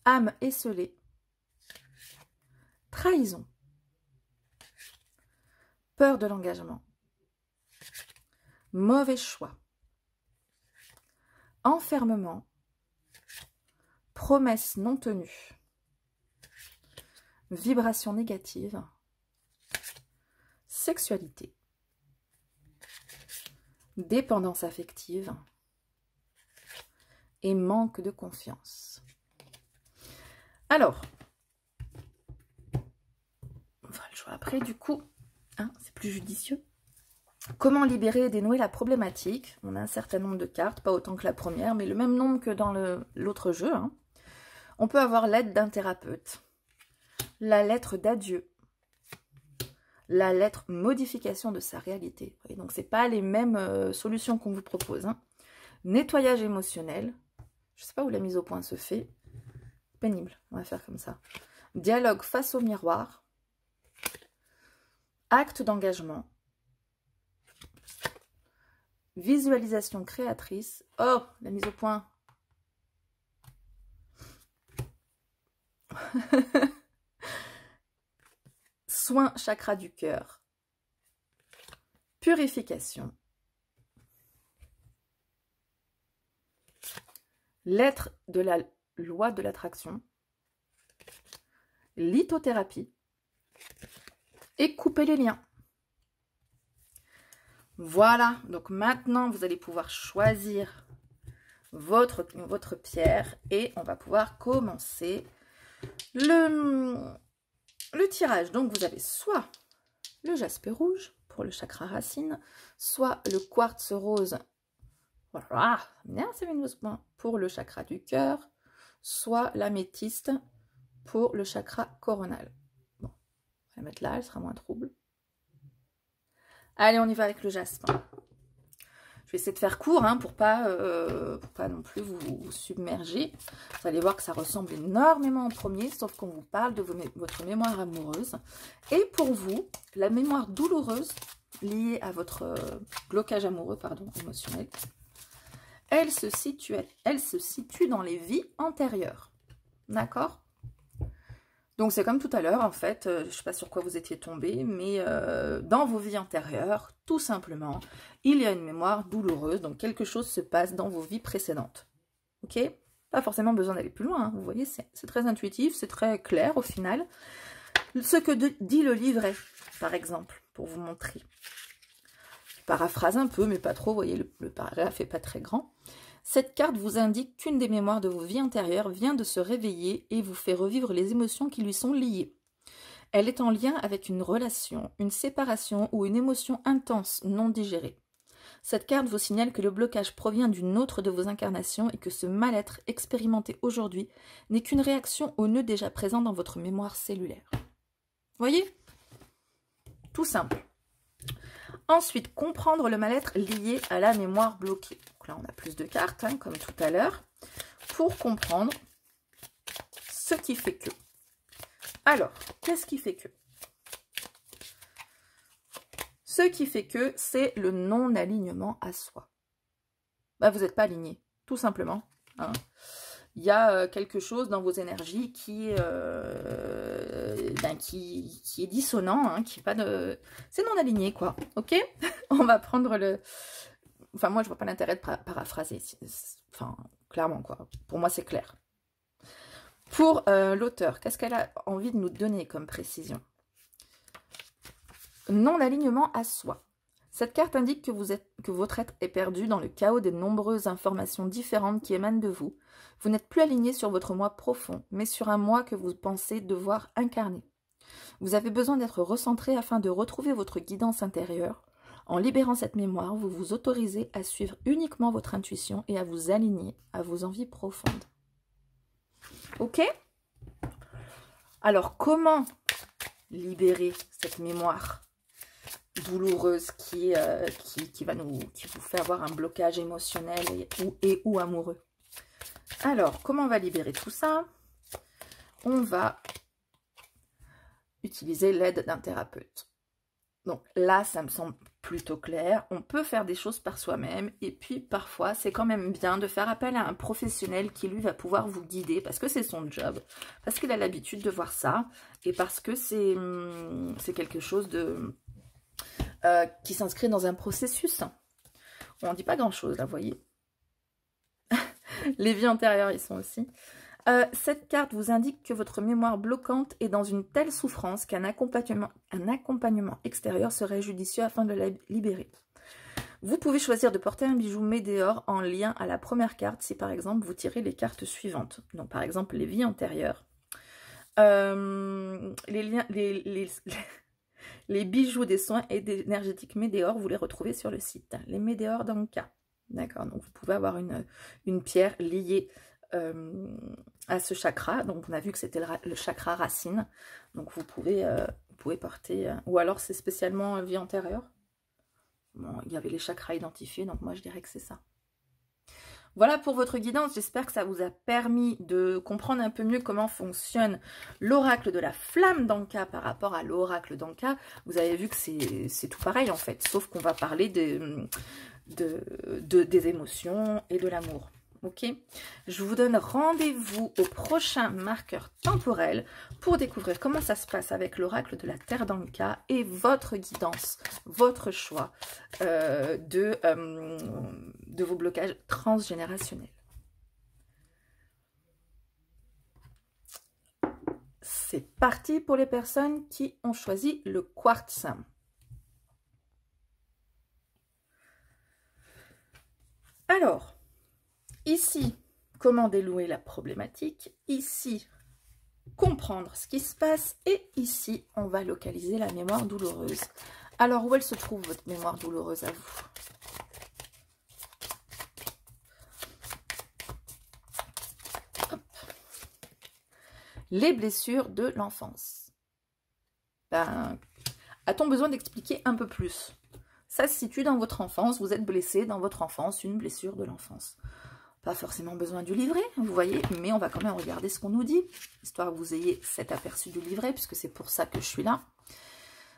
âme esseulée, trahison, peur de l'engagement, mauvais choix, enfermement, promesse non tenue, vibration négative, sexualité, dépendance affective et manque de confiance. Alors, on fera le choix après du coup, hein, c'est plus judicieux. Comment libérer et dénouer la problématique? On a un certain nombre de cartes, pas autant que la première, mais le même nombre que dans l'autre jeu. Hein. On peut avoir l'aide d'un thérapeute, la lettre d'adieu, la lettre modification de sa réalité. Et donc, ce n'est pas les mêmes solutions qu'on vous propose. Hein. Nettoyage émotionnel. Je ne sais pas où la mise au point se fait. Pénible, on va faire comme ça. Dialogue face au miroir. Acte d'engagement. Visualisation créatrice. Oh, la mise au point. Soin chakra du cœur. Purification. Lettre de la loi de l'attraction. Lithothérapie. Et couper les liens. Voilà, donc maintenant vous allez pouvoir choisir votre pierre et on va pouvoir commencer le tirage. Donc vous avez soit le jaspe rouge pour le chakra racine, soit le quartz rose, voilà, pour le chakra du cœur, soit l'améthyste pour le chakra coronal. Bon, on va la mettre là, elle sera moins trouble. Allez, on y va avec le jaspe. Je vais essayer de faire court hein, pour pas non plus vous submerger. Vous allez voir que ça ressemble énormément en premier, sauf qu'on vous parle de votre mémoire amoureuse. Et pour vous, la mémoire douloureuse liée à votre blocage amoureux, émotionnel, elle se situe dans les vies antérieures. D'accord ? Donc, c'est comme tout à l'heure, en fait, je ne sais pas sur quoi vous étiez tombé, mais dans vos vies antérieures, tout simplement, il y a une mémoire douloureuse, donc quelque chose se passe dans vos vies précédentes. Ok? Pas forcément besoin d'aller plus loin, hein, vous voyez, c'est très intuitif, c'est très clair au final. Ce que dit le livret, par exemple, pour vous montrer. Je paraphrase un peu, mais pas trop, vous voyez, le paragraphe n'est pas très grand. Cette carte vous indique qu'une des mémoires de vos vies antérieures vient de se réveiller et vous fait revivre les émotions qui lui sont liées. Elle est en lien avec une relation, une séparation ou une émotion intense non digérée. Cette carte vous signale que le blocage provient d'une autre de vos incarnations et que ce mal-être expérimenté aujourd'hui n'est qu'une réaction au nœud déjà présent dans votre mémoire cellulaire. Voyez ? Tout simple. Ensuite, comprendre le mal-être lié à la mémoire bloquée. Donc là, on a plus de cartes, hein, comme tout à l'heure, pour comprendre ce qui fait que. Alors, qu'est-ce qui fait que? Ce qui fait que, c'est le non-alignement à soi. Bah, vous n'êtes pas aligné, tout simplement. Hein. Il y a quelque chose dans vos énergies qui est dissonant, hein, qui est pas de... C'est non aligné, quoi. Ok? On va prendre le... Enfin, moi, je vois pas l'intérêt de paraphraser. Enfin, clairement, quoi. Pour moi, c'est clair. Pour l'auteur, qu'est-ce qu'elle a envie de nous donner comme précision? Non-alignement à soi. Cette carte indique que votre être est perdu dans le chaos des nombreuses informations différentes qui émanent de vous. Vous n'êtes plus aligné sur votre moi profond, mais sur un moi que vous pensez devoir incarner. Vous avez besoin d'être recentré afin de retrouver votre guidance intérieure. En libérant cette mémoire, vous vous autorisez à suivre uniquement votre intuition et à vous aligner à vos envies profondes. Ok? Alors, comment libérer cette mémoire douloureuse qui vous fait avoir un blocage émotionnel ou amoureux? Alors, comment on va libérer tout ça? On va utiliser l'aide d'un thérapeute. Donc là, ça me semble plutôt clair. On peut faire des choses par soi-même. Et puis, parfois, c'est quand même bien de faire appel à un professionnel qui, lui, va pouvoir vous guider parce que c'est son job, parce qu'il a l'habitude de voir ça et parce que c'est quelque chose de qui s'inscrit dans un processus. On ne dit pas grand-chose, là, vous voyez. Les vies antérieures, ils sont aussi. Cette carte vous indique que votre mémoire bloquante est dans une telle souffrance qu'un accompagnement extérieur serait judicieux afin de la libérer. Vous pouvez choisir de porter un bijou Médéor en lien à la première carte si par exemple vous tirez les cartes suivantes. Donc par exemple les vies antérieures. Les bijoux des soins et énergétiques Médéor, vous les retrouvez sur le site. Les Médéor Danka. D'accord, donc vous pouvez avoir une pierre liée à ce chakra. Donc on a vu que c'était le chakra racine. Donc vous pouvez porter... ou alors c'est spécialement vie antérieure. Bon, il y avait les chakras identifiés, donc moi je dirais que c'est ça. Voilà pour votre guidance, j'espère que ça vous a permis de comprendre un peu mieux comment fonctionne l'oracle de la flamme d'Anka par rapport à l'oracle d'Anka. Vous avez vu que c'est tout pareil en fait, sauf qu'on va parler des émotions et de l'amour. Ok, je vous donne rendez-vous au prochain marqueur temporel pour découvrir comment ça se passe avec l'oracle de la Terre d'Anka et votre guidance, votre choix de vos blocages transgénérationnels. C'est parti pour les personnes qui ont choisi le quartz. Alors, ici, comment délouer la problématique. Ici, comprendre ce qui se passe. Et ici, on va localiser la mémoire douloureuse. Alors, où elle se trouve, votre mémoire douloureuse à vous? Hop. Les blessures de l'enfance. Ben, a-t-on besoin d'expliquer un peu plus? Ça se situe dans votre enfance. Vous êtes blessé dans votre enfance, une blessure de l'enfance. Pas forcément besoin du livret, vous voyez, mais on va quand même regarder ce qu'on nous dit, histoire que vous ayez cet aperçu du livret, puisque c'est pour ça que je suis là.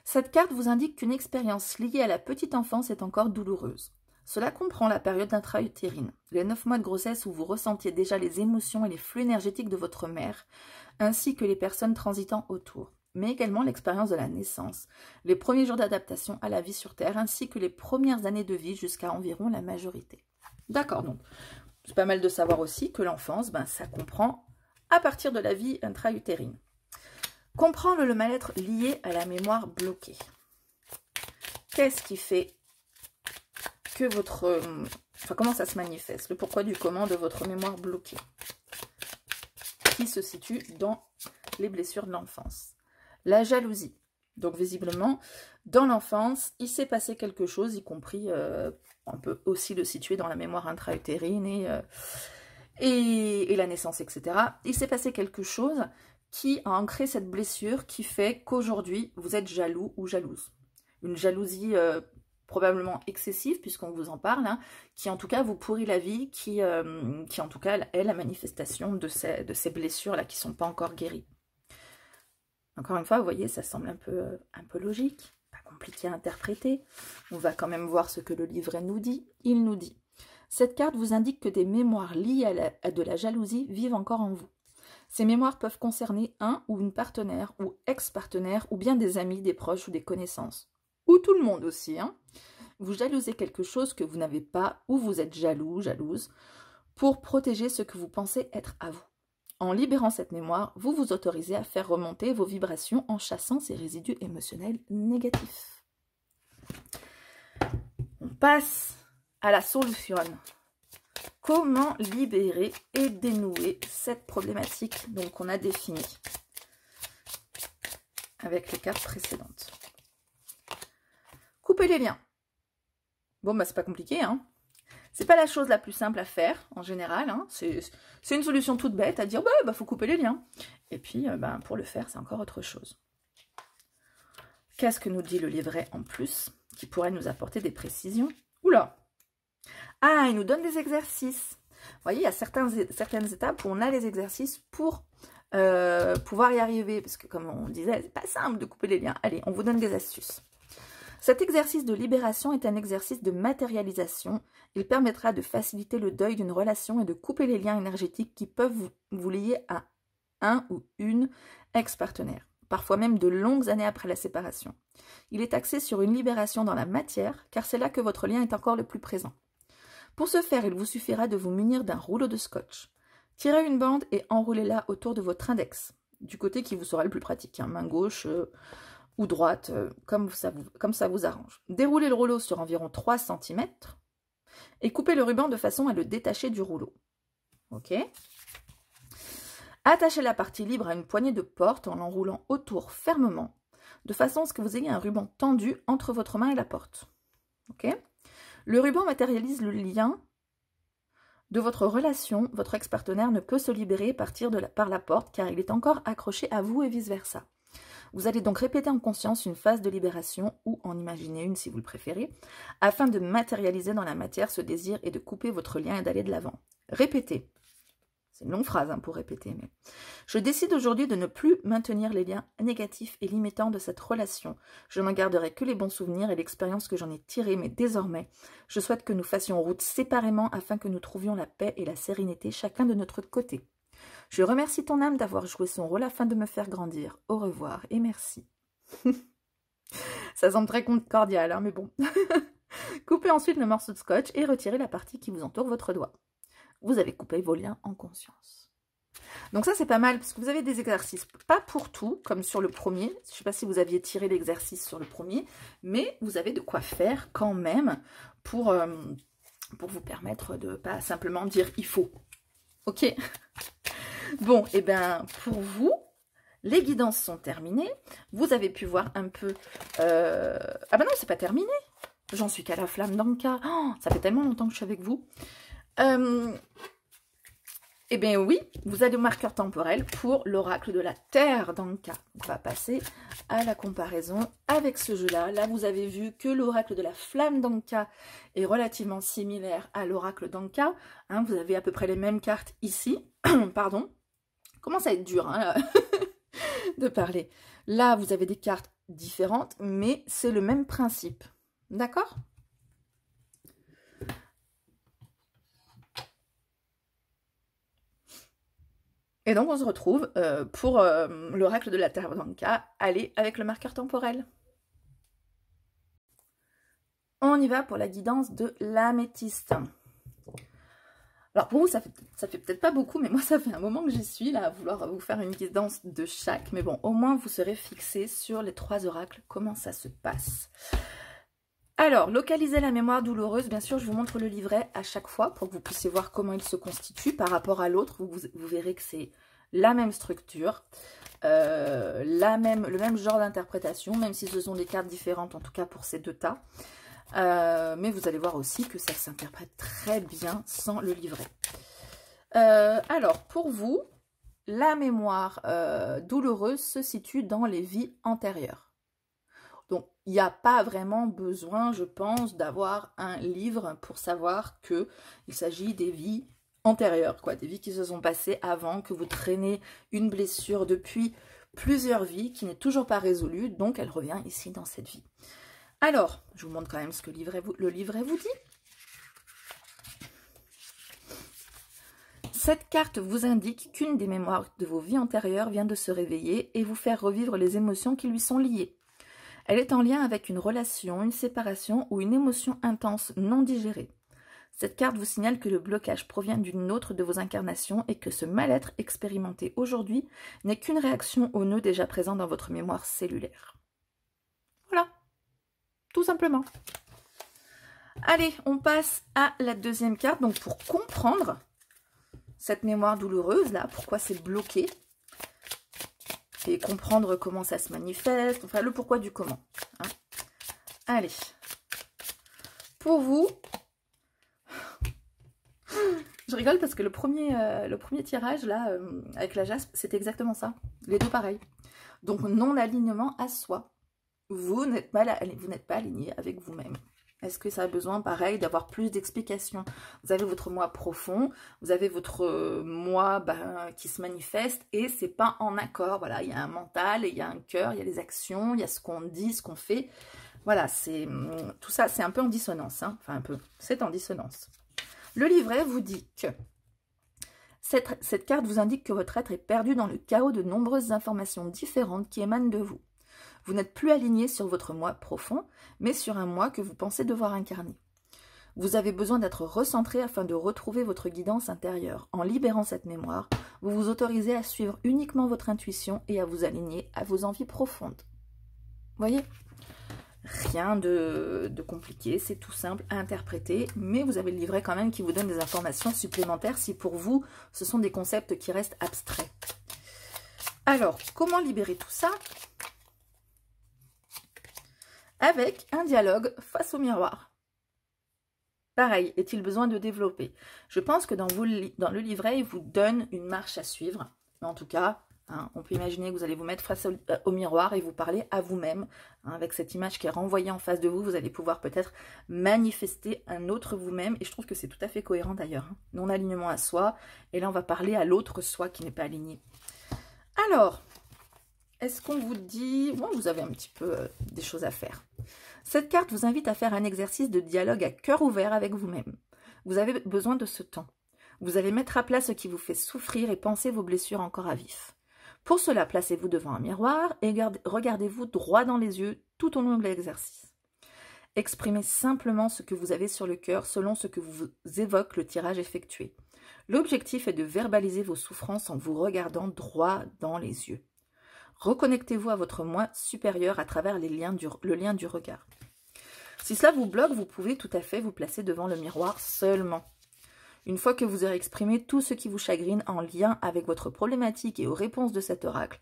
Cette carte vous indique qu'une expérience liée à la petite enfance est encore douloureuse. Cela comprend la période intra-utérine, les 9 mois de grossesse où vous ressentiez déjà les émotions et les flux énergétiques de votre mère, ainsi que les personnes transitant autour, mais également l'expérience de la naissance, les premiers jours d'adaptation à la vie sur Terre, ainsi que les premières années de vie jusqu'à environ la majorité. D'accord, donc c'est pas mal de savoir aussi que l'enfance, ben, ça comprend à partir de la vie intra-utérine. Comprendre le mal-être lié à la mémoire bloquée. Qu'est-ce qui fait que votre... Enfin, comment ça se manifeste? Le pourquoi du comment de votre mémoire bloquée. Qui se situe dans les blessures de l'enfance. La jalousie. Donc, visiblement, dans l'enfance, il s'est passé quelque chose, y compris... on peut aussi le situer dans la mémoire intra-utérine et la naissance, etc. Il s'est passé quelque chose qui a ancré cette blessure qui fait qu'aujourd'hui, vous êtes jaloux ou jalouse. Une jalousie probablement excessive, puisqu'on vous en parle, hein, qui en tout cas vous pourrit la vie, qui en tout cas est la manifestation de ces blessures-là qui ne sont pas encore guéries. Encore une fois, vous voyez, ça semble un peu logique. Compliqué à interpréter. On va quand même voir ce que le livret nous dit. Il nous dit: cette carte vous indique que des mémoires liées à de la jalousie vivent encore en vous. Ces mémoires peuvent concerner un ou une partenaire ou ex-partenaire ou bien des amis, des proches ou des connaissances. Ou tout le monde aussi. Hein. Vous jalousez quelque chose que vous n'avez pas ou vous êtes jaloux, jalouse pour protéger ce que vous pensez être à vous. En libérant cette mémoire, vous vous autorisez à faire remonter vos vibrations en chassant ces résidus émotionnels négatifs. On passe à la solution. Comment libérer et dénouer cette problématique qu'on a définie avec les cartes précédentes? Couper les liens. Bon, bah c'est pas compliqué, hein. C'est pas la chose la plus simple à faire, en général. Hein. C'est une solution toute bête à dire, bah, faut couper les liens. Et puis, pour le faire, c'est encore autre chose. Qu'est-ce que nous dit le livret en plus, qui pourrait nous apporter des précisions? Oula! Ah, il nous donne des exercices. Vous voyez, il y a certaines étapes où on a les exercices pour pouvoir y arriver. Parce que, comme on disait, c'est pas simple de couper les liens. Allez, on vous donne des astuces. Cet exercice de libération est un exercice de matérialisation. Il permettra de faciliter le deuil d'une relation et de couper les liens énergétiques qui peuvent vous lier à un ou une ex-partenaire, parfois même de longues années après la séparation. Il est axé sur une libération dans la matière, car c'est là que votre lien est encore le plus présent. Pour ce faire, il vous suffira de vous munir d'un rouleau de scotch. Tirez une bande et enroulez-la autour de votre index, du côté qui vous sera le plus pratique, hein, main gauche ou droite, comme ça vous arrange. Déroulez le rouleau sur environ 3 cm et coupez le ruban de façon à le détacher du rouleau. Ok. Attachez la partie libre à une poignée de porte en l'enroulant autour fermement, de façon à ce que vous ayez un ruban tendu entre votre main et la porte. Ok. Le ruban matérialise le lien de votre relation. Votre ex-partenaire ne peut se libérer et partir par la porte car il est encore accroché à vous et vice-versa. Vous allez donc répéter en conscience une phase de libération, ou en imaginer une si vous le préférez, afin de matérialiser dans la matière ce désir et de couper votre lien et d'aller de l'avant. Répétez. C'est une longue phrase hein, pour répéter, mais... Je décide aujourd'hui de ne plus maintenir les liens négatifs et limitants de cette relation. Je n'en garderai que les bons souvenirs et l'expérience que j'en ai tirée, mais désormais, je souhaite que nous fassions route séparément afin que nous trouvions la paix et la sérénité chacun de notre côté. Je remercie ton âme d'avoir joué son rôle afin de me faire grandir. Au revoir et merci. Ça semble très cordial, hein, mais bon. Coupez ensuite le morceau de scotch et retirez la partie qui vous entoure votre doigt. Vous avez coupé vos liens en conscience. Donc ça, c'est pas mal, parce que vous avez des exercices, pas pour tout, comme sur le premier. Je ne sais pas si vous aviez tiré l'exercice sur le premier, mais vous avez de quoi faire quand même pour vous permettre de pas simplement dire « il faut ». Ok. Bon, et bien pour vous, les guidances sont terminées. Vous avez pu voir un peu... Ah ben non, c'est pas terminé. J'en suis qu'à la flamme d'Anka. Oh, ça fait tellement longtemps que je suis avec vous. Eh bien oui, vous avez le marqueur temporel pour l'oracle de la Terre d'Anka. On va passer à la comparaison avec ce jeu-là. Là, vous avez vu que l'oracle de la flamme d'Anka est relativement similaire à l'oracle d'Anka. Hein, vous avez à peu près les mêmes cartes ici. Pardon. Commence à être dur hein, de parler. Là, vous avez des cartes différentes, mais c'est le même principe. D'accord ? Et donc, on se retrouve pour l'oracle de la Terre d'Anka. Allez, avec le marqueur temporel. On y va pour la guidance de l'améthyste. Alors, pour vous, ça fait peut-être pas beaucoup, mais moi, ça fait un moment que j'y suis, là, à vouloir vous faire une guidance de chaque. Mais bon, au moins, vous serez fixé sur les 3 oracles, comment ça se passe. Alors, localiser la mémoire douloureuse, bien sûr, je vous montre le livret à chaque fois pour que vous puissiez voir comment il se constitue par rapport à l'autre. Vous verrez que c'est la même structure, le même genre d'interprétation, même si ce sont des cartes différentes, en tout cas pour ces 2 tas. Mais vous allez voir aussi que ça s'interprète très bien sans le livret. Alors, pour vous, la mémoire douloureuse se situe dans les vies antérieures. Donc, il n'y a pas vraiment besoin, je pense, d'avoir un livre pour savoir qu'il s'agit des vies antérieures, quoi, des vies qui se sont passées avant, que vous traînez une blessure depuis plusieurs vies qui n'est toujours pas résolue, donc elle revient ici dans cette vie. Alors, je vous montre quand même ce que le livret vous dit. Cette carte vous indique qu'une des mémoires de vos vies antérieures vient de se réveiller et vous faire revivre les émotions qui lui sont liées. Elle est en lien avec une relation, une séparation ou une émotion intense non digérée. Cette carte vous signale que le blocage provient d'une autre de vos incarnations et que ce mal-être expérimenté aujourd'hui n'est qu'une réaction au nœud déjà présent dans votre mémoire cellulaire. Voilà, tout simplement. Allez, on passe à la deuxième carte. Donc pour comprendre cette mémoire douloureuse là, pourquoi c'est bloqué, et comprendre comment ça se manifeste, enfin le pourquoi du comment. Hein. Allez, pour vous, je rigole parce que le premier tirage là, avec la jaspe, c'est exactement ça, les 2 pareils. Donc non-alignement à soi, vous n'êtes pas aligné avec vous-même. Est-ce que ça a besoin, pareil, d'avoir plus d'explications? Vous avez votre moi profond, vous avez votre moi qui se manifeste et c'est pas en accord. Voilà, il y a un mental, il y a un cœur, il y a les actions, il y a ce qu'on dit, ce qu'on fait. Voilà, tout ça, c'est un peu en dissonance. Hein. Enfin, un peu, c'est en dissonance. Le livret vous dit que cette carte vous indique que votre être est perdu dans le chaos de nombreuses informations différentes qui émanent de vous. Vous n'êtes plus aligné sur votre moi profond, mais sur un moi que vous pensez devoir incarner. Vous avez besoin d'être recentré afin de retrouver votre guidance intérieure. En libérant cette mémoire, vous vous autorisez à suivre uniquement votre intuition et à vous aligner à vos envies profondes. Voyez ? Rien de compliqué, c'est tout simple à interpréter, mais vous avez le livret quand même qui vous donne des informations supplémentaires si pour vous, ce sont des concepts qui restent abstraits. Alors, comment libérer tout ça? Avec un dialogue face au miroir. Pareil, est-il besoin de développer? Je pense que dans le livret, il vous donne une marche à suivre, mais en tout cas... Hein, on peut imaginer que vous allez vous mettre face au miroir et vous parler à vous-même. Hein, avec cette image qui est renvoyée en face de vous, vous allez pouvoir peut-être manifester un autre vous-même. Et je trouve que c'est tout à fait cohérent d'ailleurs. Hein. Non-alignement à soi. Et là, on va parler à l'autre soi qui n'est pas aligné. Alors, est-ce qu'on vous dit... Bon, vous avez un petit peu des choses à faire. Cette carte vous invite à faire un exercice de dialogue à cœur ouvert avec vous-même. Vous avez besoin de ce temps. Vous allez mettre à plat ce qui vous fait souffrir et penser vos blessures encore à vif. Pour cela, placez-vous devant un miroir et regardez-vous droit dans les yeux tout au long de l'exercice. Exprimez simplement ce que vous avez sur le cœur selon ce que vous évoque le tirage effectué. L'objectif est de verbaliser vos souffrances en vous regardant droit dans les yeux. Reconnectez-vous à votre moi supérieur à travers le lien du regard. Si cela vous bloque, vous pouvez tout à fait vous placer devant le miroir seulement. Une fois que vous aurez exprimé tout ce qui vous chagrine en lien avec votre problématique et aux réponses de cet oracle,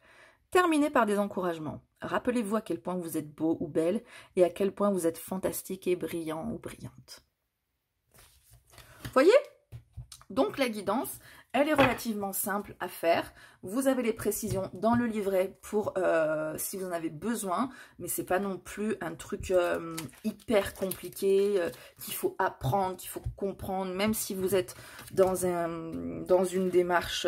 terminez par des encouragements. Rappelez-vous à quel point vous êtes beau ou belle et à quel point vous êtes fantastique et brillant ou brillante. Voyez? Donc la guidance, elle est relativement simple à faire. Vous avez les précisions dans le livret pour si vous en avez besoin, mais c'est pas non plus un truc hyper compliqué qu'il faut apprendre, qu'il faut comprendre, même si vous êtes dans une démarche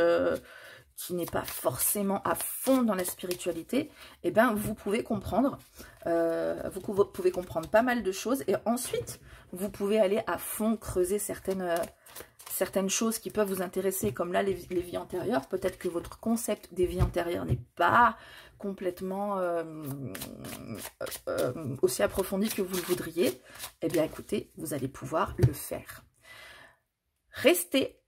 qui n'est pas forcément à fond dans la spiritualité, eh bien vous pouvez comprendre, vous pouvez comprendre pas mal de choses et ensuite vous pouvez aller à fond creuser certaines choses qui peuvent vous intéresser, comme là les vies antérieures. Peut-être que votre concept des vies antérieures n'est pas complètement aussi approfondi que vous le voudriez. Eh bien écoutez, vous allez pouvoir le faire. Restez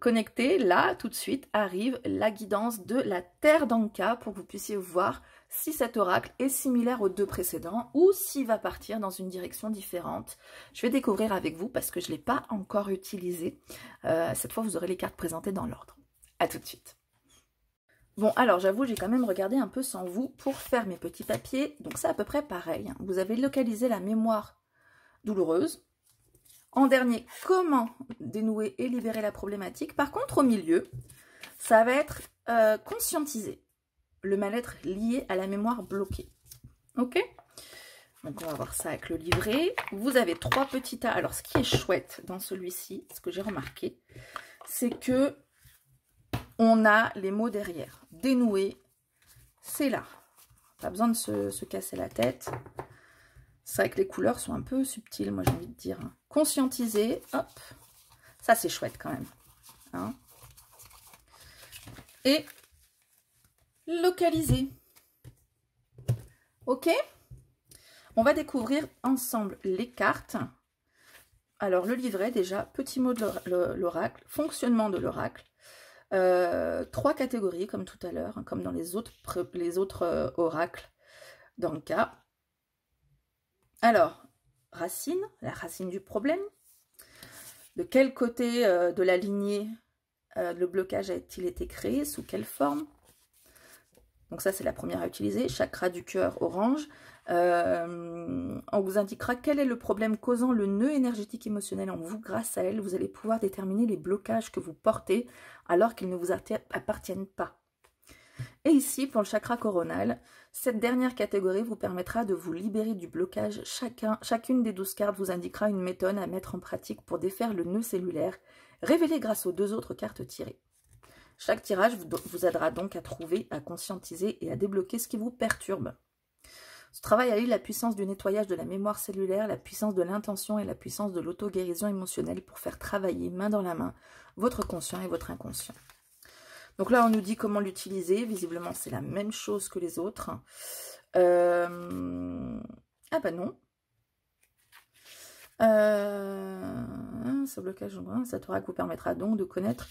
connectés, là tout de suite arrive la guidance de la Terre d'Anka pour que vous puissiez voir si cet oracle est similaire aux deux précédents ou s'il va partir dans une direction différente. Je vais découvrir avec vous parce que je ne l'ai pas encore utilisé. Cette fois, vous aurez les cartes présentées dans l'ordre. À tout de suite. Bon, alors j'avoue, j'ai quand même regardé un peu sans vous pour faire mes petits papiers. Donc c'est à peu près pareil. Hein. Vous avez localisé la mémoire douloureuse. En dernier, comment dénouer et libérer la problématique. Par contre, au milieu, ça va être conscientiser le mal-être lié à la mémoire bloquée. Ok? Donc, on va voir ça avec le livret. Vous avez 3 petits tas. Alors, ce qui est chouette dans celui-ci, ce que j'ai remarqué, c'est que on a les mots derrière. Dénouer, c'est là. Pas besoin de se casser la tête. C'est vrai que les couleurs sont un peu subtiles, moi j'ai envie de dire. Conscientiser, hop. Ça, c'est chouette quand même. Hein? Et localiser. Ok? On va découvrir ensemble les cartes. Alors, le livret, déjà, petit mot de l'oracle, fonctionnement de l'oracle. 3 catégories, comme tout à l'heure, comme dans les autres oracles dans le cas. Alors, racine, la racine du problème. De quel côté de la lignée le blocage a-t-il été créé? Sous quelle forme? Donc ça, c'est la première à utiliser. Chakra du cœur orange. On vous indiquera quel est le problème causant le nœud énergétique émotionnel en vous. Grâce à elle, vous allez pouvoir déterminer les blocages que vous portez alors qu'ils ne vous appartiennent pas. Et ici, pour le chakra coronal, cette dernière catégorie vous permettra de vous libérer du blocage. Chacune des 12 cartes vous indiquera une méthode à mettre en pratique pour défaire le nœud cellulaire, révélé grâce aux 2 autres cartes tirées. Chaque tirage vous aidera donc à trouver, à conscientiser et à débloquer ce qui vous perturbe. Ce travail allie la puissance du nettoyage de la mémoire cellulaire, la puissance de l'intention et la puissance de l'auto-guérison émotionnelle pour faire travailler main dans la main votre conscient et votre inconscient. Donc là, on nous dit comment l'utiliser. Visiblement, c'est la même chose que les autres. Ah bah non. Ce blocage, cet oracle vous permettra donc de connaître.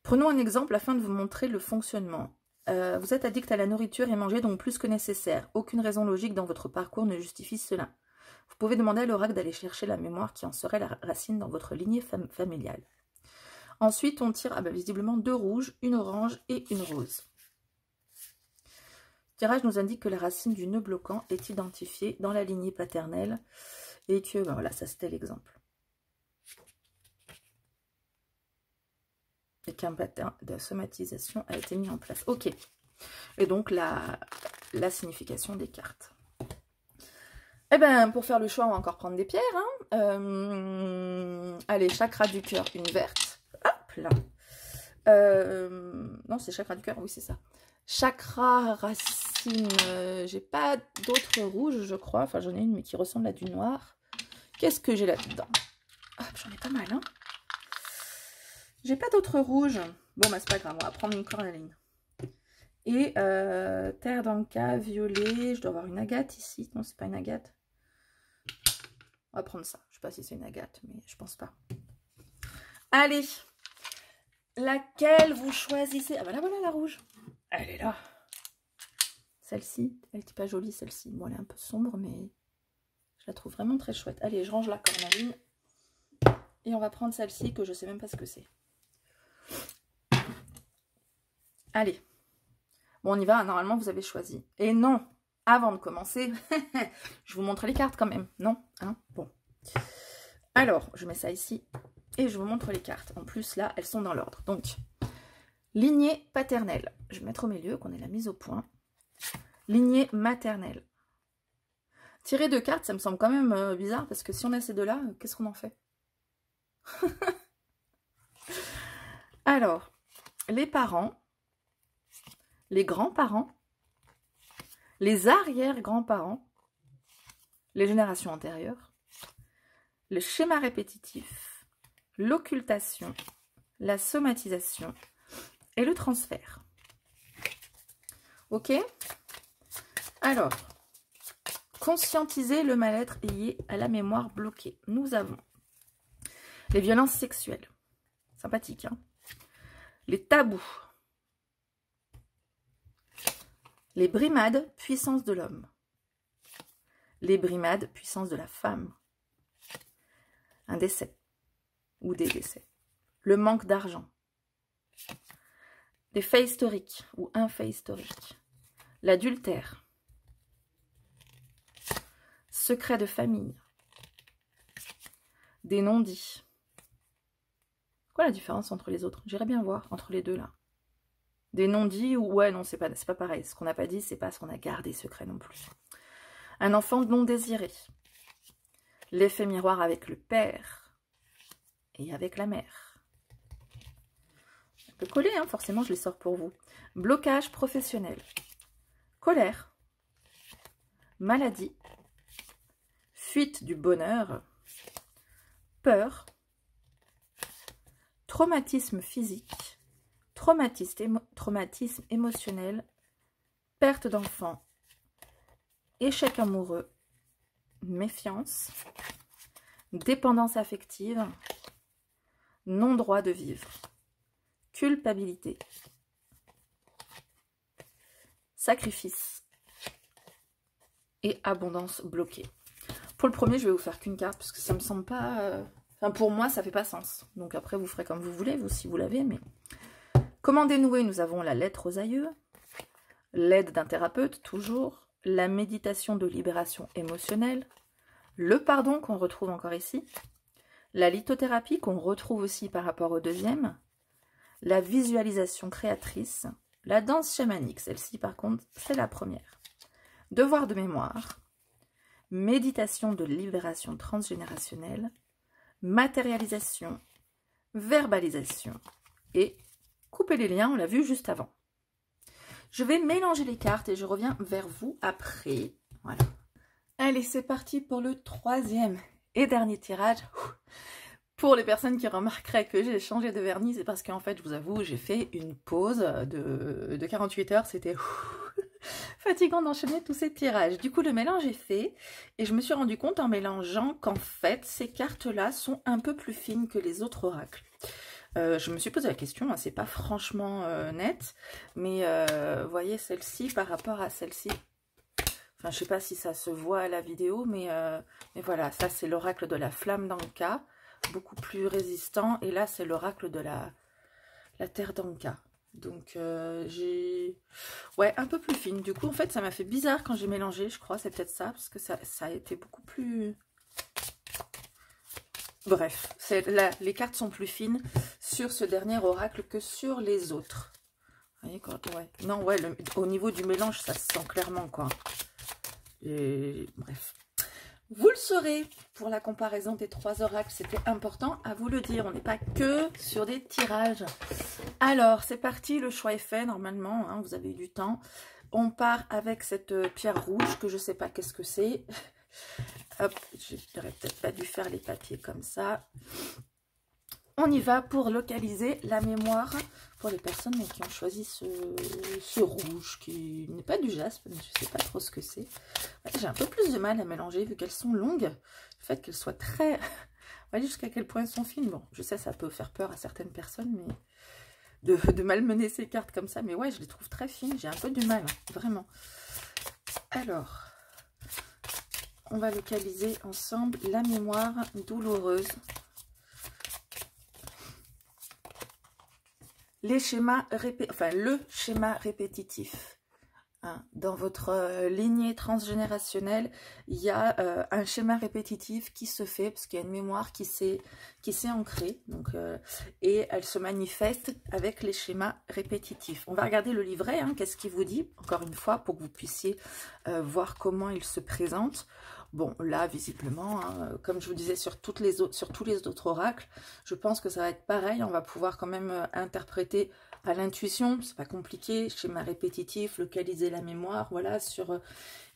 Prenons un exemple afin de vous montrer le fonctionnement. Vous êtes addict à la nourriture et mangez donc plus que nécessaire. Aucune raison logique dans votre parcours ne justifie cela. Vous pouvez demander à l'oracle d'aller chercher la mémoire qui en serait la racine dans votre lignée familiale. Ensuite, on tire visiblement 2 rouges, une orange et une rose. Le tirage nous indique que la racine du nœud bloquant est identifiée dans la lignée paternelle et que, voilà, ça c'était l'exemple. Et qu'un pattern de somatisation a été mis en place. Ok. Et donc, la signification des cartes. Eh bien, pour faire le choix, on va encore prendre des pierres. Hein. Allez, chakra du cœur, une verte. Hop là. Non, c'est chakra du cœur, oui, c'est ça. Chakra racine, j'ai pas d'autres rouges, je crois. Enfin, j'en ai une, mais qui ressemble à du noir. Qu'est-ce que j'ai là-dedans? Ah, j'en ai pas mal, hein. J'ai pas d'autres rouges. Bon, bah, c'est pas grave, on va prendre une cornaline. Et terre d'Anka, violet. Je dois avoir une agate ici. Non, c'est pas une agate. On va prendre ça. Je sais pas si c'est une agate, mais je pense pas. Allez. Laquelle vous choisissez? Ah, bah là, voilà la rouge. Elle est là. Celle-ci, elle n'était pas jolie, celle-ci. Bon, elle est un peu sombre, mais je la trouve vraiment très chouette. Allez, je range la cornaline. Et on va prendre celle-ci, que je sais même pas ce que c'est. Allez. Bon, on y va. Normalement, vous avez choisi. Et non, avant de commencer, je vous montre les cartes quand même. Non, hein? Bon. Alors, je mets ça ici. Et je vous montre les cartes. En plus, là, elles sont dans l'ordre. Donc, lignée paternelle. Je vais mettre au milieu, qu'on ait la mise au point. Lignée maternelle. Tirer 2 cartes, ça me semble quand même bizarre. Parce que si on a ces deux-là, qu'est-ce qu'on en fait? Alors, les parents, les grands-parents, les arrière-grands-parents, les générations antérieures, le schéma répétitif, l'occultation, la somatisation et le transfert. Ok? Alors, conscientiser le mal-être lié à la mémoire bloquée. Nous avons les violences sexuelles. Sympathique, hein? Les tabous. Les brimades, puissance de l'homme. Les brimades, puissance de la femme. Un décès. Ou des décès. Le manque d'argent. Des faits historiques ou un fait historique. L'adultère. Secret de famille. Des non-dits. Quoi la différence entre les autres? J'irais bien voir entre les deux là. Des non-dits ou ouais non c'est pas pareil. Ce qu'on n'a pas dit c'est pas ce qu'on a gardé secret non plus. Un enfant non désiré. L'effet miroir avec le père et avec la mère. Un peu collé hein, forcément je les sors pour vous. Blocage professionnel. Colère. Maladie. Fuite du bonheur. Peur. Traumatisme physique, traumatisme émotionnel, perte d'enfant, échec amoureux, méfiance, dépendance affective, non-droit de vivre, culpabilité, sacrifice et abondance bloquée. Pour le premier, je vais vous faire qu'une carte parce que ça me semble pas... Enfin, pour moi, ça fait pas sens. Donc après, vous ferez comme vous voulez, vous, si vous l'avez. Mais comment dénouer? Nous avons la lettre aux aïeux, l'aide d'un thérapeute, toujours, la méditation de libération émotionnelle, le pardon qu'on retrouve encore ici, la lithothérapie qu'on retrouve aussi par rapport au deuxième, la visualisation créatrice, la danse chamanique, celle-ci par contre, c'est la première, devoir de mémoire, méditation de libération transgénérationnelle, matérialisation, verbalisation et couper les liens, on l'a vu juste avant. Je vais mélanger les cartes et je reviens vers vous après Voilà. Allez, c'est parti pour le troisième et dernier tirage. Pour les personnes qui remarqueraient que j'ai changé de vernis, c'est parce qu'en fait, je vous avoue, j'ai fait une pause de 48 heures. C'était fatigant d'enchaîner tous ces tirages. Du coup, le mélange est fait et je me suis rendu compte en mélangeant qu'en fait, ces cartes-là sont un peu plus fines que les autres oracles. Je me suis posé la question, hein, c'est pas franchement net, mais vous voyez celle-ci par rapport à celle-ci. Enfin, je sais pas si ça se voit à la vidéo, mais voilà, ça c'est l'oracle de la flamme d'Anka, beaucoup plus résistant. Et là, c'est l'oracle de la terre d'Anka. Donc, j'ai... Ouais, un peu plus fine. Du coup, en fait, ça m'a fait bizarre quand j'ai mélangé, je crois. C'est peut-être ça, parce que ça a été beaucoup plus... Bref, là, les cartes sont plus fines sur ce dernier oracle que sur les autres. Vous voyez, quand... ouais. Non, ouais, au niveau du mélange, ça se sent clairement, quoi. Et bref, vous le saurez pour la comparaison des 3 oracles, c'était important à vous le dire, on n'est pas que sur des tirages. Alors c'est parti, le choix est fait normalement, hein, vous avez eu du temps. On part avec cette pierre rouge que je sais pas qu'est-ce que c'est. Hop, je n'aurais peut-être pas dû faire les papiers comme ça. On y va pour localiser la mémoire pour les personnes qui ont choisi ce rouge qui n'est pas du jaspe, mais je ne sais pas trop ce que c'est. Ouais, j'ai un peu plus de mal à mélanger vu qu'elles sont longues. Le fait qu'elles soient très... Vous voyez jusqu'à quel point elles sont fines. Bon, je sais, ça peut faire peur à certaines personnes, mais de malmener ces cartes comme ça. Mais ouais, je les trouve très fines. J'ai un peu du mal, hein, vraiment. Alors, on va localiser ensemble la mémoire douloureuse. Les schémas le schéma répétitif. Hein, dans votre lignée transgénérationnelle, il y a un schéma répétitif qui se fait parce qu'il y a une mémoire qui s'est ancrée. Donc, et elle se manifeste avec les schémas répétitifs. On va regarder le livret, hein, qu'est-ce qu'il vous dit, encore une fois, pour que vous puissiez voir comment il se présente. Bon, là, visiblement, hein, comme je vous disais sur tous les autres oracles, je pense que ça va être pareil. On va pouvoir quand même interpréter à l'intuition, c'est pas compliqué, schéma répétitif, localiser la mémoire, voilà, sur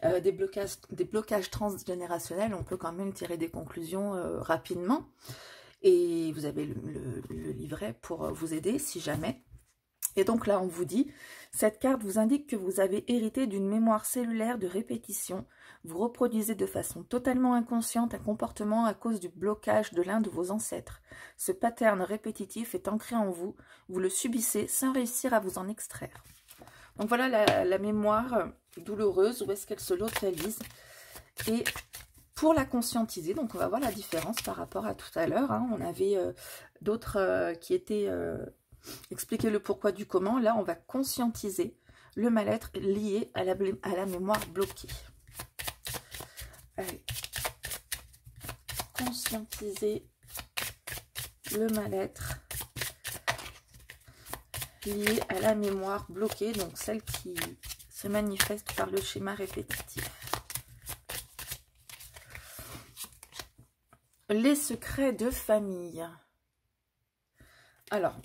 des blocages transgénérationnels, on peut quand même tirer des conclusions rapidement. Et vous avez le livret pour vous aider si jamais. Et donc là, on vous dit, cette carte vous indique que vous avez hérité d'une mémoire cellulaire de répétition. Vous reproduisez de façon totalement inconsciente un comportement à cause du blocage de l'un de vos ancêtres. Ce pattern répétitif est ancré en vous. Vous le subissez sans réussir à vous en extraire. Donc voilà la mémoire douloureuse, où est-ce qu'elle se localise. Et pour la conscientiser, donc on va voir la différence par rapport à tout à l'heure. Hein. On avait d'autres qui étaient... expliquer le pourquoi du comment. Là, on va conscientiser le mal-être lié à la mémoire bloquée. Allez. Conscientiser le mal-être lié à la mémoire bloquée, donc celle qui se manifeste par le schéma répétitif. Les secrets de famille. Alors,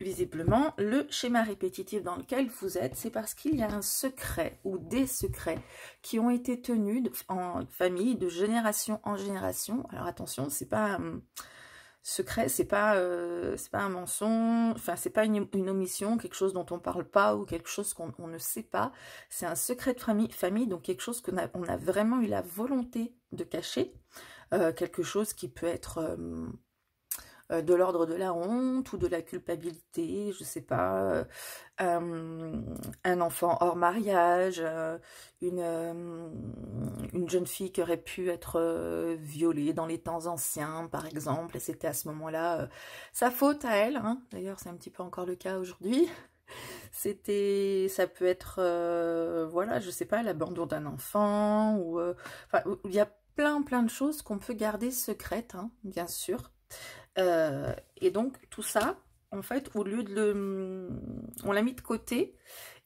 visiblement, le schéma répétitif dans lequel vous êtes, c'est parce qu'il y a un secret ou des secrets qui ont été tenus en famille de génération en génération. Alors attention, c'est pas un secret, c'est pas un mensonge, enfin c'est pas une omission, quelque chose dont on parle pas ou quelque chose qu'on ne sait pas. C'est un secret de famille, donc quelque chose qu'on a vraiment eu la volonté de cacher, quelque chose qui peut être de l'ordre de la honte ou de la culpabilité, je sais pas, un enfant hors mariage, une jeune fille qui aurait pu être violée dans les temps anciens, par exemple, et c'était à ce moment-là sa faute à elle, hein. D'ailleurs c'est un petit peu encore le cas aujourd'hui. Ça peut être, voilà, je sais pas, l'abandon d'un enfant, ou enfin, il y a plein de choses qu'on peut garder secrètes, hein, bien sûr. Et donc tout ça, en fait, au lieu on l'a mis de côté,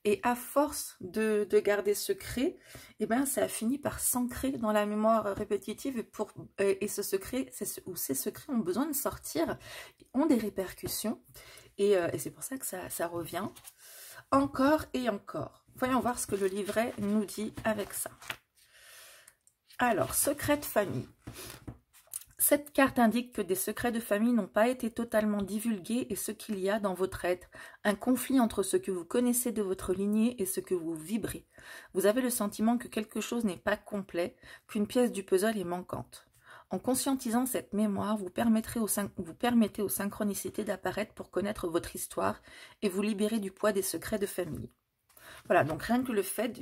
et à force de garder secret, et ben ça a fini par s'ancrer dans la mémoire répétitive, et ce secret, ces secrets ont besoin de sortir, ont des répercussions, et c'est pour ça que ça revient. encore et encore. Voyons voir ce que le livret nous dit avec ça. Alors, secret de famille. Cette carte indique que des secrets de famille n'ont pas été totalement divulgués et ce qu'il y a dans votre être, un conflit entre ce que vous connaissez de votre lignée et ce que vous vibrez. Vous avez le sentiment que quelque chose n'est pas complet, qu'une pièce du puzzle est manquante. En conscientisant cette mémoire, vous permettez aux synchronicités d'apparaître pour connaître votre histoire et vous libérer du poids des secrets de famille. Voilà, donc rien que le fait,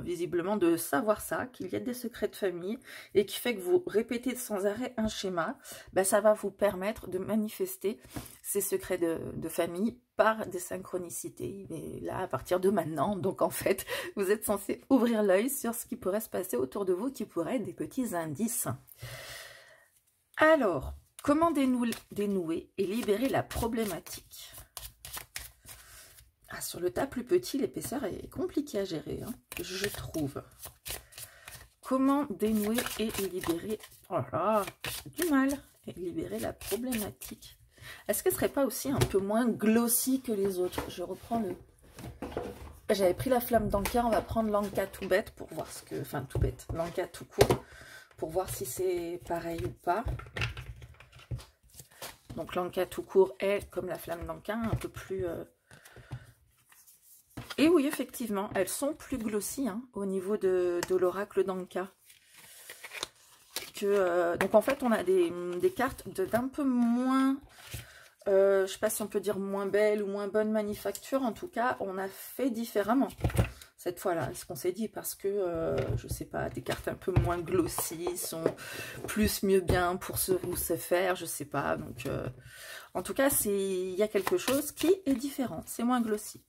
visiblement, de savoir ça, qu'il y a des secrets de famille, et qui fait que vous répétez sans arrêt un schéma, ben, ça va vous permettre de manifester ces secrets de famille par des synchronicités. Et là, à partir de maintenant, donc en fait, vous êtes censé ouvrir l'œil sur ce qui pourrait se passer autour de vous, qui pourrait être des petits indices. Alors, comment dénouer et libérer la problématique ? Ah, sur le tas plus petit, l'épaisseur est compliquée à gérer, hein, je trouve. Comment dénouer et libérer... Oh là, j'ai du mal. Et libérer la problématique. Est-ce que ce serait pas aussi un peu moins glossy que les autres? Je reprends le... J'avais pris la flamme d'Anka, on va prendre l'Anka tout bête pour voir ce que... Enfin, tout bête, l'Anka tout court, pour voir si c'est pareil ou pas. Donc l'Anka tout court est, comme la flamme d'Anka, un peu plus... Et oui, effectivement, elles sont plus glossy hein, au niveau de l'oracle d'Anka. Donc en fait, on a des cartes d'un peu moins, je ne sais pas si on peut dire moins belle ou moins bonne manufacture. En tout cas, on a fait différemment cette fois-là. Ce qu'on s'est dit parce que, je ne sais pas, des cartes un peu moins glossy sont plus mieux bien pour se faire, je ne sais pas. Donc, en tout cas, il y a quelque chose qui est différent. C'est moins glossy.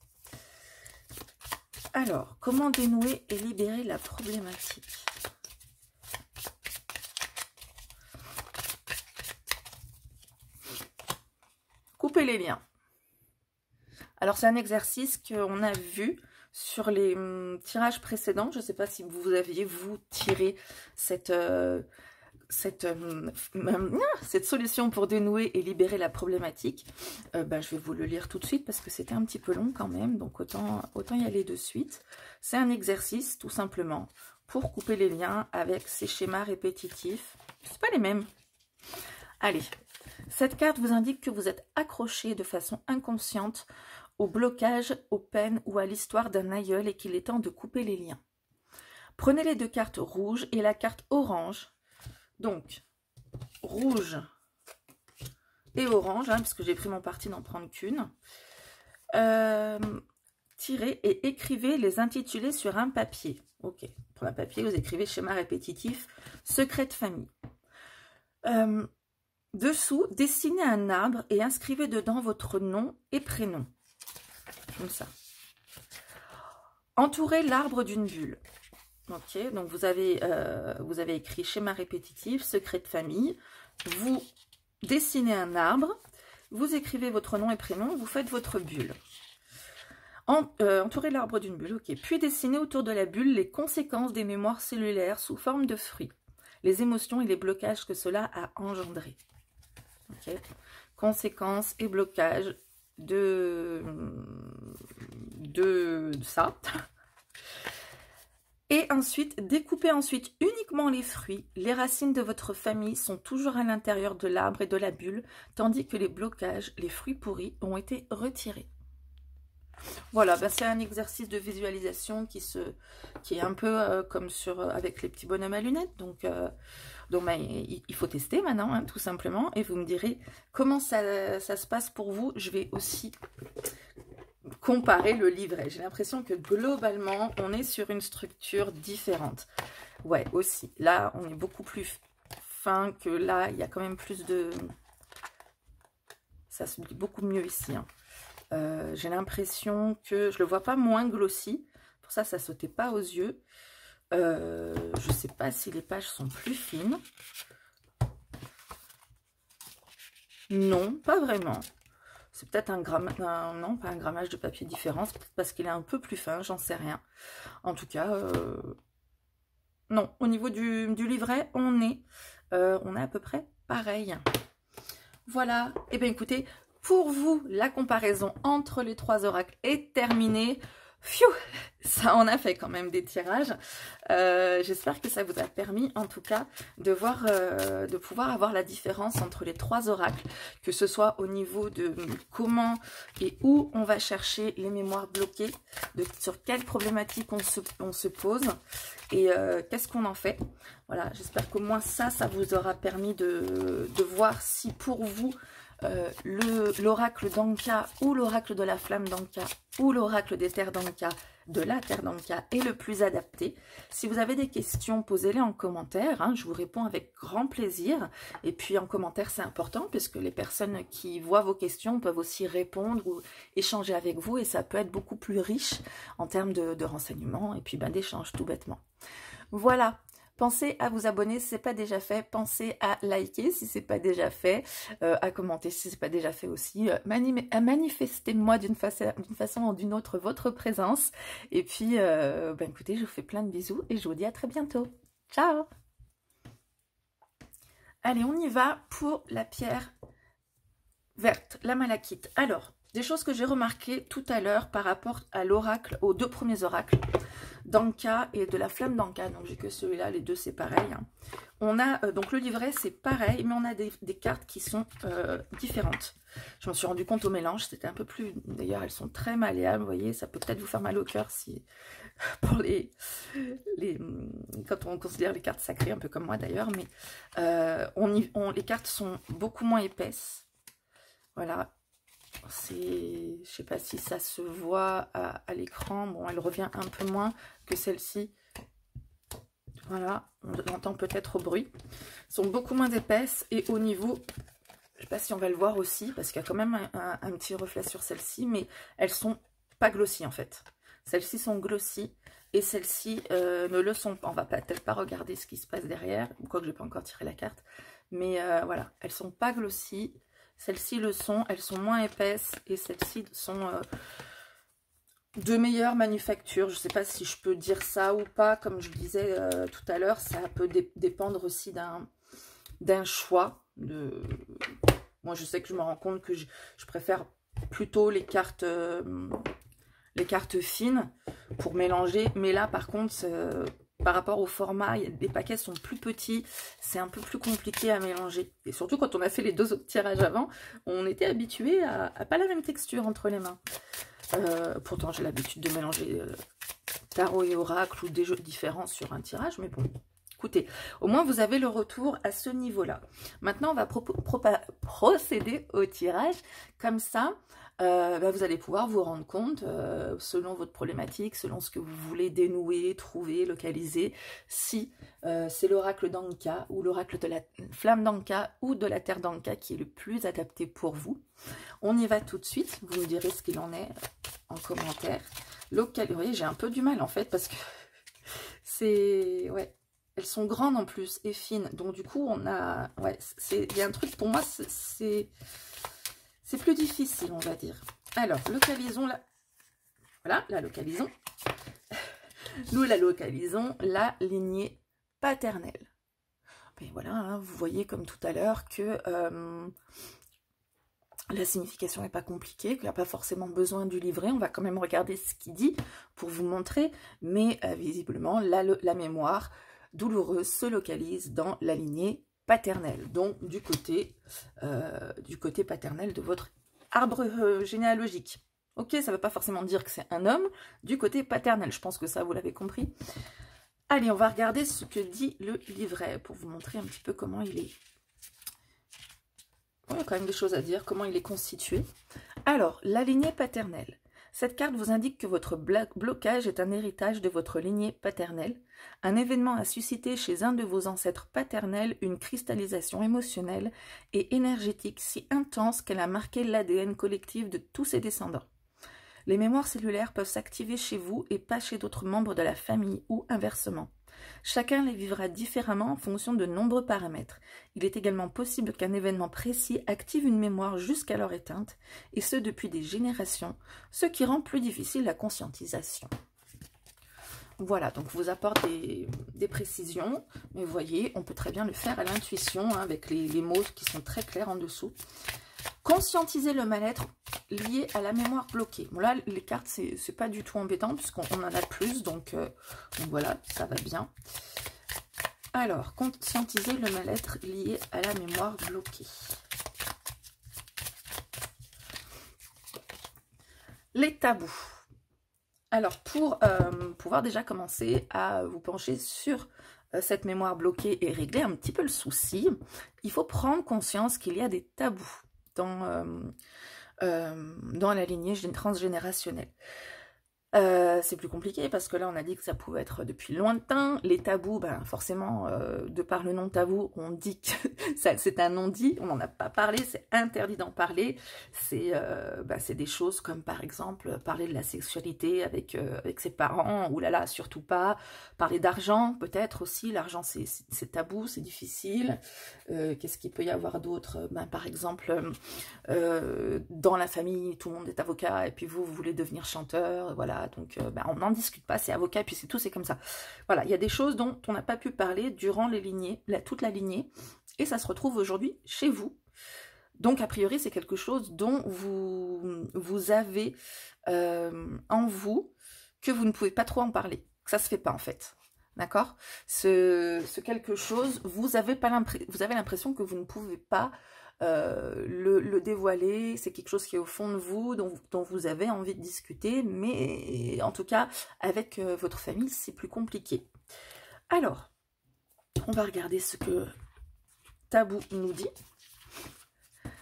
Alors, comment dénouer et libérer la problématique? Couper les liens. Alors, c'est un exercice qu'on a vu sur les tirages précédents. Je ne sais pas si vous aviez, vous, tiré cette solution pour dénouer et libérer la problématique. Je vais vous le lire tout de suite parce que c'était un petit peu long quand même, donc autant y aller de suite. C'est un exercice tout simplement pour couper les liens avec ces schémas répétitifs. C'est pas les mêmes. Allez, cette carte vous indique que vous êtes accroché de façon inconsciente au blocage, aux peines ou à l'histoire d'un aïeul et qu'il est temps de couper les liens. Prenez les deux cartes rouges et la carte orange. Donc, rouge et orange, hein, puisque j'ai pris mon parti d'en prendre qu'une. Tirez et écrivez les intitulés sur un papier. Ok, pour un papier, vous écrivez schéma répétitif, secret de famille. Dessous, dessinez un arbre et inscrivez dedans votre nom et prénom. Comme ça. Entourez l'arbre d'une bulle. Ok, donc vous avez écrit schéma répétitif, secret de famille, vous dessinez un arbre, vous écrivez votre nom et prénom, vous faites votre bulle. Entourez l'arbre d'une bulle, ok. Puis dessinez autour de la bulle les conséquences des mémoires cellulaires sous forme de fruits, les émotions et les blocages que cela a engendré. Ok, conséquences et blocages de ça. Et ensuite, découpez uniquement les fruits. Les racines de votre famille sont toujours à l'intérieur de l'arbre et de la bulle, tandis que les blocages, les fruits pourris, ont été retirés. Voilà, c'est un exercice de visualisation qui est un peu comme avec les petits bonhommes à lunettes. Donc il faut tester maintenant, hein, tout simplement. Et vous me direz comment ça se passe pour vous. Je vais aussi comparer le livret. J'ai l'impression que globalement, on est sur une structure différente. Ouais, aussi. Là, on est beaucoup plus fin que là. Il y a quand même plus de... Ça se lit beaucoup mieux ici. Hein. J'ai l'impression que je le vois pas moins glossy. Pour ça, ça sautait pas aux yeux. Je sais pas si les pages sont plus fines. Non, pas vraiment. C'est peut-être un grammage, non, pas un grammage de papier différent, c'est peut-être parce qu'il est un peu plus fin, j'en sais rien. En tout cas, non, au niveau du livret, on est à peu près pareil. Voilà, et bien écoutez, pour vous, la comparaison entre les 3 oracles est terminée. Pfiou, ça en a fait quand même des tirages. J'espère que ça vous a permis en tout cas de voir, de pouvoir avoir la différence entre les 3 oracles, que ce soit au niveau de comment et où on va chercher les mémoires bloquées, sur quelles problématiques on se pose et qu'est-ce qu'on en fait. Voilà, j'espère qu'au moins ça vous aura permis de voir si pour vous l'oracle d'Anka ou l'oracle de la flamme d'Anka ou l'oracle des terres d'Anka, de la terre d'Anka est le plus adapté. Si vous avez des questions, posez-les en commentaire, hein, je vous réponds avec grand plaisir. Et puis en commentaire, c'est important puisque les personnes qui voient vos questions peuvent aussi répondre ou échanger avec vous et ça peut être beaucoup plus riche en termes de renseignements et puis ben, d'échanges tout bêtement. Voilà. Pensez à vous abonner si ce n'est pas déjà fait. Pensez à liker si ce n'est pas déjà fait. À commenter si ce n'est pas déjà fait aussi. À manifester moi d'une façon ou d'une autre votre présence. Et puis, ben écoutez, je vous fais plein de bisous et je vous dis à très bientôt. Ciao! Allez, on y va pour la pierre verte, la malachite. Alors, des choses que j'ai remarquées tout à l'heure par rapport à l'oracle, aux 2 premiers oracles d'Anka et de la flamme d'Anka. Donc j'ai que celui-là, les deux c'est pareil. Hein. On a, donc le livret c'est pareil, mais on a des cartes qui sont différentes. Je m'en suis rendu compte au mélange, c'était un peu plus... D'ailleurs elles sont très malléables, vous voyez, ça peut peut-être vous faire mal au cœur si... pour quand on considère les cartes sacrées, un peu comme moi d'ailleurs, mais les cartes sont beaucoup moins épaisses. Voilà. Je sais pas si ça se voit à l'écran. Bon, elle revient un peu moins que celle-ci. Voilà, on entend peut-être au bruit. Elles sont beaucoup moins épaisses et au niveau, je sais pas si on va le voir aussi, parce qu'il y a quand même un petit reflet sur celle-ci, mais elles sont pas glossy en fait. Celles-ci sont glossy et celles-ci ne le sont pas. On va peut-être pas regarder ce qui se passe derrière, quoique je n'ai pas encore tiré la carte. Mais voilà, elles sont pas glossy. Celles-ci le sont, elles sont moins épaisses et celles-ci sont de meilleure manufacture. Je ne sais pas si je peux dire ça ou pas. Comme je disais tout à l'heure, ça peut dépendre aussi d'un choix. Moi, je sais que je me rends compte que je préfère plutôt les cartes fines pour mélanger. Mais là, par contre... par rapport au format, les paquets sont plus petits, c'est un peu plus compliqué à mélanger. Et surtout quand on a fait les 2 autres tirages avant, on était habitué à pas la même texture entre les mains. Pourtant j'ai l'habitude de mélanger tarot et oracle ou des jeux différents sur un tirage, mais bon, écoutez, au moins vous avez le retour à ce niveau-là. Maintenant on va procéder au tirage, comme ça... vous allez pouvoir vous rendre compte, selon votre problématique, selon ce que vous voulez dénouer, trouver, localiser, si c'est l'oracle d'Anka ou l'oracle de la flamme d'Anka ou de la terre d'Anka qui est le plus adapté pour vous. On y va tout de suite, vous me direz ce qu'il en est en commentaire. Vous voyez, j'ai un peu du mal en fait parce que c'est... ouais. Elles sont grandes en plus et fines, donc du coup on a... ouais, il y a un truc pour moi, c'est plus difficile, on va dire. Alors, localisons la... Voilà, la localisons. Nous la localisons, la lignée paternelle. Mais voilà, hein, vous voyez comme tout à l'heure que la signification n'est pas compliquée, qu'il n'y a pas forcément besoin du livret. On va quand même regarder ce qu'il dit pour vous montrer. Mais visiblement, la mémoire douloureuse se localise dans la lignée paternelle, donc du côté paternel de votre arbre généalogique. Ok, ça ne veut pas forcément dire que c'est un homme, du côté paternel, je pense que ça vous l'avez compris. Allez, on va regarder ce que dit le livret pour vous montrer un petit peu comment il est. Il y a quand même des choses à dire, comment il est constitué. Alors, la lignée paternelle. Cette carte vous indique que votre blocage est un héritage de votre lignée paternelle. Un événement a suscité chez un de vos ancêtres paternels une cristallisation émotionnelle et énergétique si intense qu'elle a marqué l'ADN collectif de tous ses descendants. Les mémoires cellulaires peuvent s'activer chez vous et pas chez d'autres membres de la famille ou inversement. Chacun les vivra différemment en fonction de nombreux paramètres. Il est également possible qu'un événement précis active une mémoire jusqu'alors éteinte, et ce depuis des générations, ce qui rend plus difficile la conscientisation. Voilà, donc je vous apporte des précisions, mais vous voyez, on peut très bien le faire à l'intuition, hein, avec les mots qui sont très clairs en dessous. Conscientiser le mal-être lié à la mémoire bloquée. Bon là, les cartes, c'est pas du tout embêtant puisqu'on en a plus, donc voilà, ça va bien. Alors, conscientiser le mal-être lié à la mémoire bloquée. Les tabous. Alors, pour pouvoir déjà commencer à vous pencher sur cette mémoire bloquée et régler un petit peu le souci, il faut prendre conscience qu'il y a des tabous dans la lignée transgénérationnelle. C'est plus compliqué parce que là on a dit que ça pouvait être depuis lointain. Les tabous, ben forcément, de par le nom tabou, on dit que c'est un non-dit, on n'en a pas parlé, c'est interdit d'en parler. C'est des choses comme par exemple parler de la sexualité avec ses parents, oulala, surtout pas. Parler d'argent, peut-être aussi, l'argent c'est tabou, c'est difficile. Qu'est-ce qu'il peut y avoir d'autre? Ben, par exemple, dans la famille, tout le monde est avocat et puis vous voulez devenir chanteur, voilà. Donc on n'en discute pas, c'est avocat, et puis c'est tout, c'est comme ça. Voilà, il y a des choses dont on n'a pas pu parler durant les lignées, toute la lignée, et ça se retrouve aujourd'hui chez vous. Donc a priori, c'est quelque chose dont vous avez en vous, que vous ne pouvez pas trop en parler. Ça se fait pas en fait. D'accord? Ce quelque chose, vous avez l'impression que vous ne pouvez pas le dévoiler, c'est quelque chose qui est au fond de vous, dont vous avez envie de discuter, mais en tout cas, avec votre famille, c'est plus compliqué. Alors, on va regarder ce que Tabou nous dit.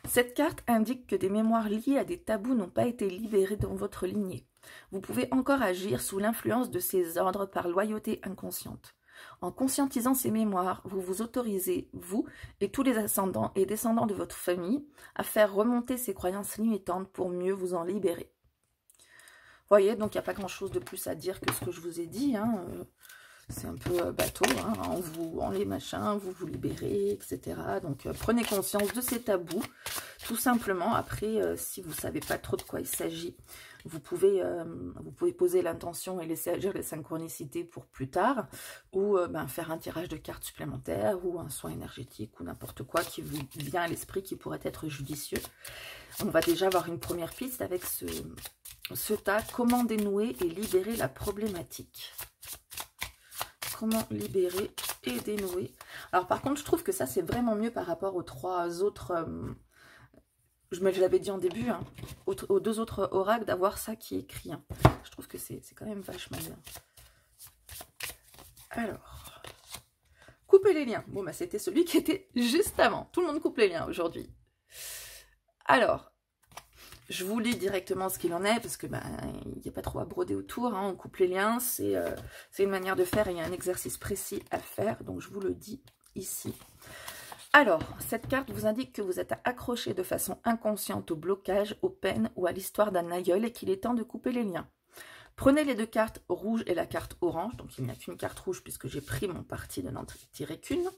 Cette carte indique que des mémoires liées à des tabous n'ont pas été libérées dans votre lignée. Vous pouvez encore agir sous l'influence de ces ordres par loyauté inconsciente. En conscientisant ces mémoires, vous vous autorisez, vous et tous les ascendants et descendants de votre famille, à faire remonter ces croyances limitantes pour mieux vous en libérer. Vous voyez, donc il n'y a pas grand-chose de plus à dire que ce que je vous ai dit. Hein. C'est un peu bateau, hein, en les machins, vous vous libérez, etc. Donc prenez conscience de ces tabous, tout simplement. Après, si vous ne savez pas trop de quoi il s'agit, vous pouvez poser l'intention et laisser agir les synchronicités pour plus tard, ou faire un tirage de cartes supplémentaires, ou un soin énergétique, ou n'importe quoi qui vous vient à l'esprit qui pourrait être judicieux. On va déjà avoir une première piste avec ce tas. Comment dénouer et libérer la problématique? Comment libérer et dénouer? Alors par contre, je trouve que ça, c'est vraiment mieux par rapport aux trois autres... je l'avais dit en début, hein, aux deux autres oracles, d'avoir ça qui est écrit. Hein. Je trouve que c'est quand même vachement bien. Alors, couper les liens. Bon, bah c'était celui qui était juste avant. Tout le monde coupe les liens aujourd'hui. Alors, je vous lis directement ce qu'il en est, parce que il n'y a pas trop à broder autour. Hein. On coupe les liens, c'est une manière de faire, et il y a un exercice précis à faire, donc je vous le dis ici. Alors, cette carte vous indique que vous êtes accroché de façon inconsciente au blocage, aux peines ou à l'histoire d'un aïeul et qu'il est temps de couper les liens. Prenez les deux cartes rouges et la carte orange, donc il n'y a qu'une carte rouge puisque j'ai pris mon parti de n'en tirer qu'une.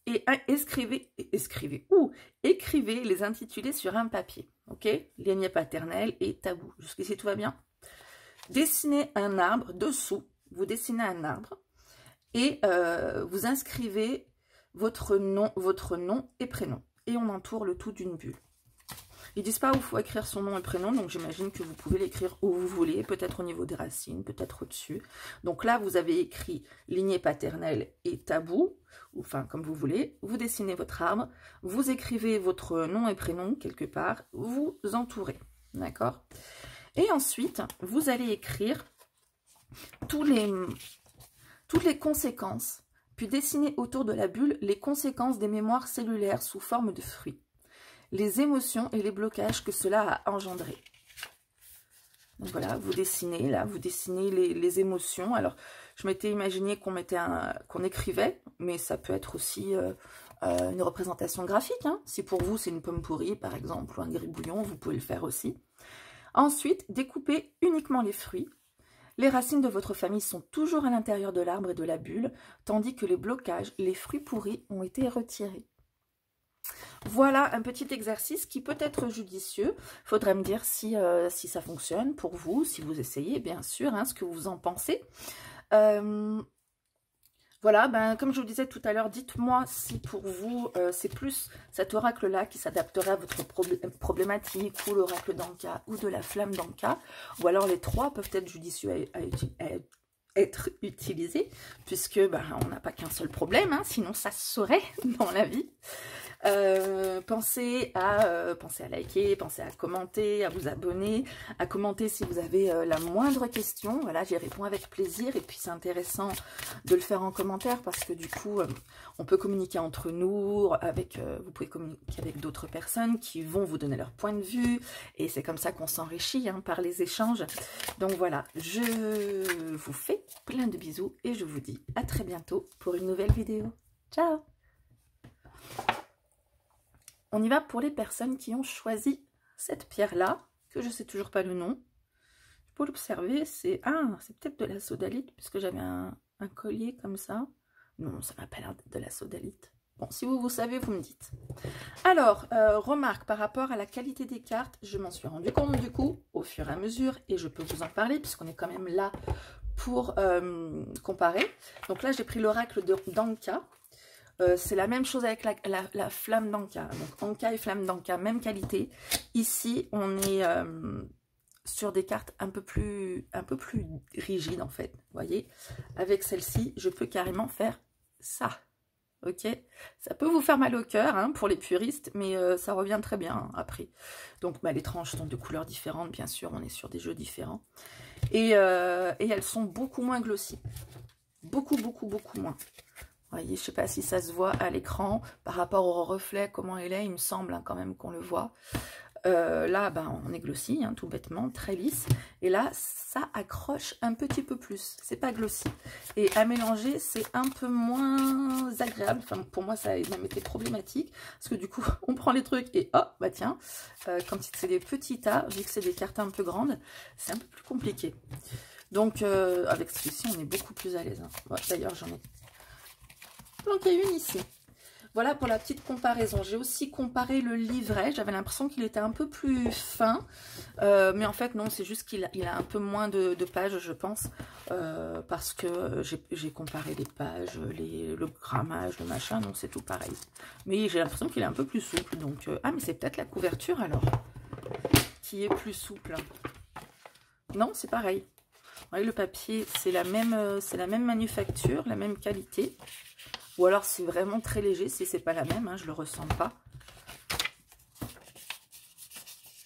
Et écrivez les intitulés sur un papier, ok? Lignée paternelle et tabou. Jusqu'ici, tout va bien? Dessinez un arbre dessous, vous dessinez un arbre et vous inscrivez votre nom et prénom. Et on entoure le tout d'une bulle. Ils disent pas où il faut écrire son nom et prénom, donc j'imagine que vous pouvez l'écrire où vous voulez, peut-être au niveau des racines, peut-être au-dessus. Donc là, vous avez écrit lignée paternelle et tabou, ou enfin comme vous voulez. Vous dessinez votre arbre, vous écrivez votre nom et prénom quelque part, vous entourez, d'accord? Et ensuite, vous allez écrire toutes les conséquences, puis dessiner autour de la bulle les conséquences des mémoires cellulaires sous forme de fruits. Les émotions et les blocages que cela a engendré. Donc voilà, vous dessinez, là, vous dessinez les émotions. Alors, je m'étais imaginé qu'on écrivait, mais ça peut être aussi une représentation graphique. Hein. Si pour vous, c'est une pomme pourrie, par exemple, ou un gribouillon, vous pouvez le faire aussi. Ensuite, découpez uniquement les fruits. Les racines de votre famille sont toujours à l'intérieur de l'arbre et de la bulle, tandis que les blocages, les fruits pourris, ont été retirés. Voilà un petit exercice qui peut être judicieux. Il faudrait me dire si ça fonctionne pour vous, si vous essayez, bien sûr, hein, ce que vous en pensez. Voilà, ben, comme je vous disais tout à l'heure, dites-moi si pour vous, c'est plus cet oracle-là qui s'adapterait à votre problématique, ou l'oracle d'Anka, ou de la flamme d'Anka, ou alors les trois peuvent être judicieux à être utilisés, puisque ben, on n'a pas qu'un seul problème, hein, sinon ça se saurait dans la vie. Pensez à liker, pensez à commenter, à vous abonner, à commenter si vous avez la moindre question. Voilà, j'y réponds avec plaisir, et puis c'est intéressant de le faire en commentaire parce que du coup on peut communiquer entre nous, vous pouvez communiquer avec d'autres personnes qui vont vous donner leur point de vue, et c'est comme ça qu'on s'enrichit, hein, par les échanges. Donc voilà, je vous fais plein de bisous et je vous dis à très bientôt pour une nouvelle vidéo. Ciao! On y va pour les personnes qui ont choisi cette pierre-là, que je ne sais toujours pas le nom. Pour l'observer, c'est peut-être de la sodalite, puisque j'avais un collier comme ça. Non, ça m'a pas l'air de la sodalite. Bon, si vous savez, vous me dites. Alors, remarque par rapport à la qualité des cartes, je m'en suis rendu compte du coup, au fur et à mesure, et je peux vous en parler, puisqu'on est quand même là pour comparer. Donc là, j'ai pris l'oracle d'Anka. C'est la même chose avec la flamme d'Anka. Donc Anka et flamme d'Anka, même qualité. Ici, on est sur des cartes un peu plus rigides en fait. Vous voyez, avec celle-ci, je peux carrément faire ça. Ok, ça peut vous faire mal au cœur, hein, pour les puristes, mais ça revient très bien, hein, après. Donc bah, les tranches sont de couleurs différentes, bien sûr, on est sur des jeux différents. Et elles sont beaucoup moins glossy. Beaucoup moins. Vous voyez, je ne sais pas si ça se voit à l'écran par rapport au reflet, comment elle est, il me semble, hein, quand même qu'on le voit. Là, ben, on est glossy, hein, tout bêtement, très lisse. Et là, ça accroche un petit peu plus. C'est pas glossy. Et à mélanger, c'est un peu moins agréable. Enfin, pour moi, ça a même été problématique. Parce que du coup, on prend les trucs et hop, bah tiens, quand c'est des petits tas, vu que c'est des cartes un peu grandes, c'est un peu plus compliqué. Donc, avec celui-ci, on est beaucoup plus à l'aise. Hein. Ouais, d'ailleurs, j'en ai planqué une ici. Voilà pour la petite comparaison. J'ai aussi comparé le livret. J'avais l'impression qu'il était un peu plus fin. Mais en fait, non, c'est juste qu'il a un peu moins de pages, je pense. Parce que j'ai comparé les pages, le grammage, le machin. Donc, c'est tout pareil. Mais j'ai l'impression qu'il est un peu plus souple. Donc, ah, mais c'est peut-être la couverture, alors, qui est plus souple. Non, c'est pareil. Vous voyez, le papier, c'est la même manufacture, la même qualité. Ou alors c'est vraiment très léger, si c'est pas la même, hein, je le ressens pas.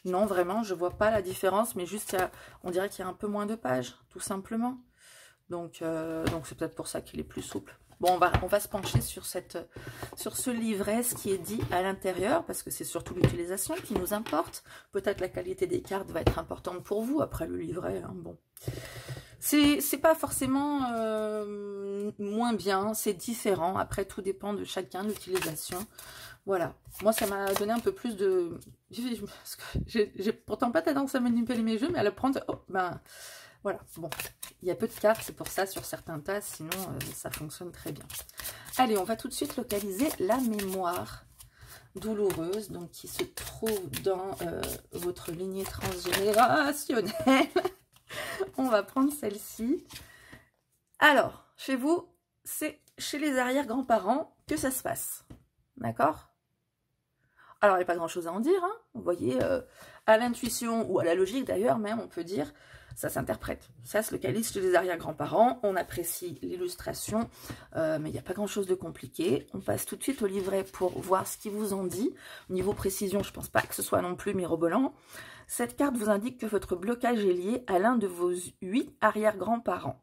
Non, vraiment, je vois pas la différence, mais juste, on dirait qu'il y a un peu moins de pages, tout simplement. Donc c'est peut-être pour ça qu'il est plus souple. Bon, on va se pencher sur ce livret, ce qui est dit à l'intérieur, parce que c'est surtout l'utilisation qui nous importe. Peut-être la qualité des cartes va être importante pour vous, après le livret, hein, bon. C'est pas forcément moins bien, c'est différent. Après, tout dépend de chacun, de l'utilisation. Voilà. Moi, ça m'a donné un peu plus de... J'ai pourtant pas tendance à manipuler mes jeux, mais à le prendre... Oh, ben, voilà. Bon, il y a peu de cartes, c'est pour ça, sur certains tas. Sinon, ça fonctionne très bien. Allez, on va tout de suite localiser la mémoire douloureuse, donc qui se trouve dans votre lignée transgénérationnelle. On va prendre celle-ci. Alors, chez vous, c'est chez les arrière-grands-parents que ça se passe. D'accord? Alors, il n'y a pas grand-chose à en dire. Hein. Vous voyez, à l'intuition ou à la logique d'ailleurs, même, on peut dire, ça s'interprète. Ça se localise chez les arrière-grands-parents. On apprécie l'illustration, mais il n'y a pas grand-chose de compliqué. On passe tout de suite au livret pour voir ce qu'il vous en dit. Au niveau précision, je ne pense pas que ce soit non plus mirobolant. Cette carte vous indique que votre blocage est lié à l'un de vos 8 arrière-grands-parents.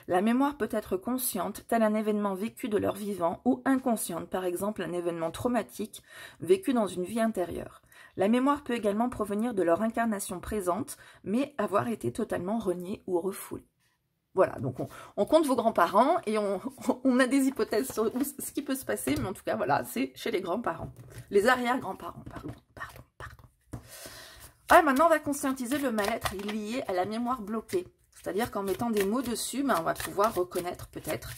La mémoire peut être consciente, tel un événement vécu de leur vivant, ou inconsciente, par exemple un événement traumatique vécu dans une vie antérieure. La mémoire peut également provenir de leur incarnation présente, mais avoir été totalement reniée ou refoulée. Voilà, donc on compte vos grands-parents et on a des hypothèses sur ce qui peut se passer, mais en tout cas, voilà, c'est chez les grands-parents. Les arrière-grands-parents, pardon. Ah, maintenant, on va conscientiser le mal-être lié à la mémoire bloquée. C'est-à-dire qu'en mettant des mots dessus, ben, on va pouvoir reconnaître peut-être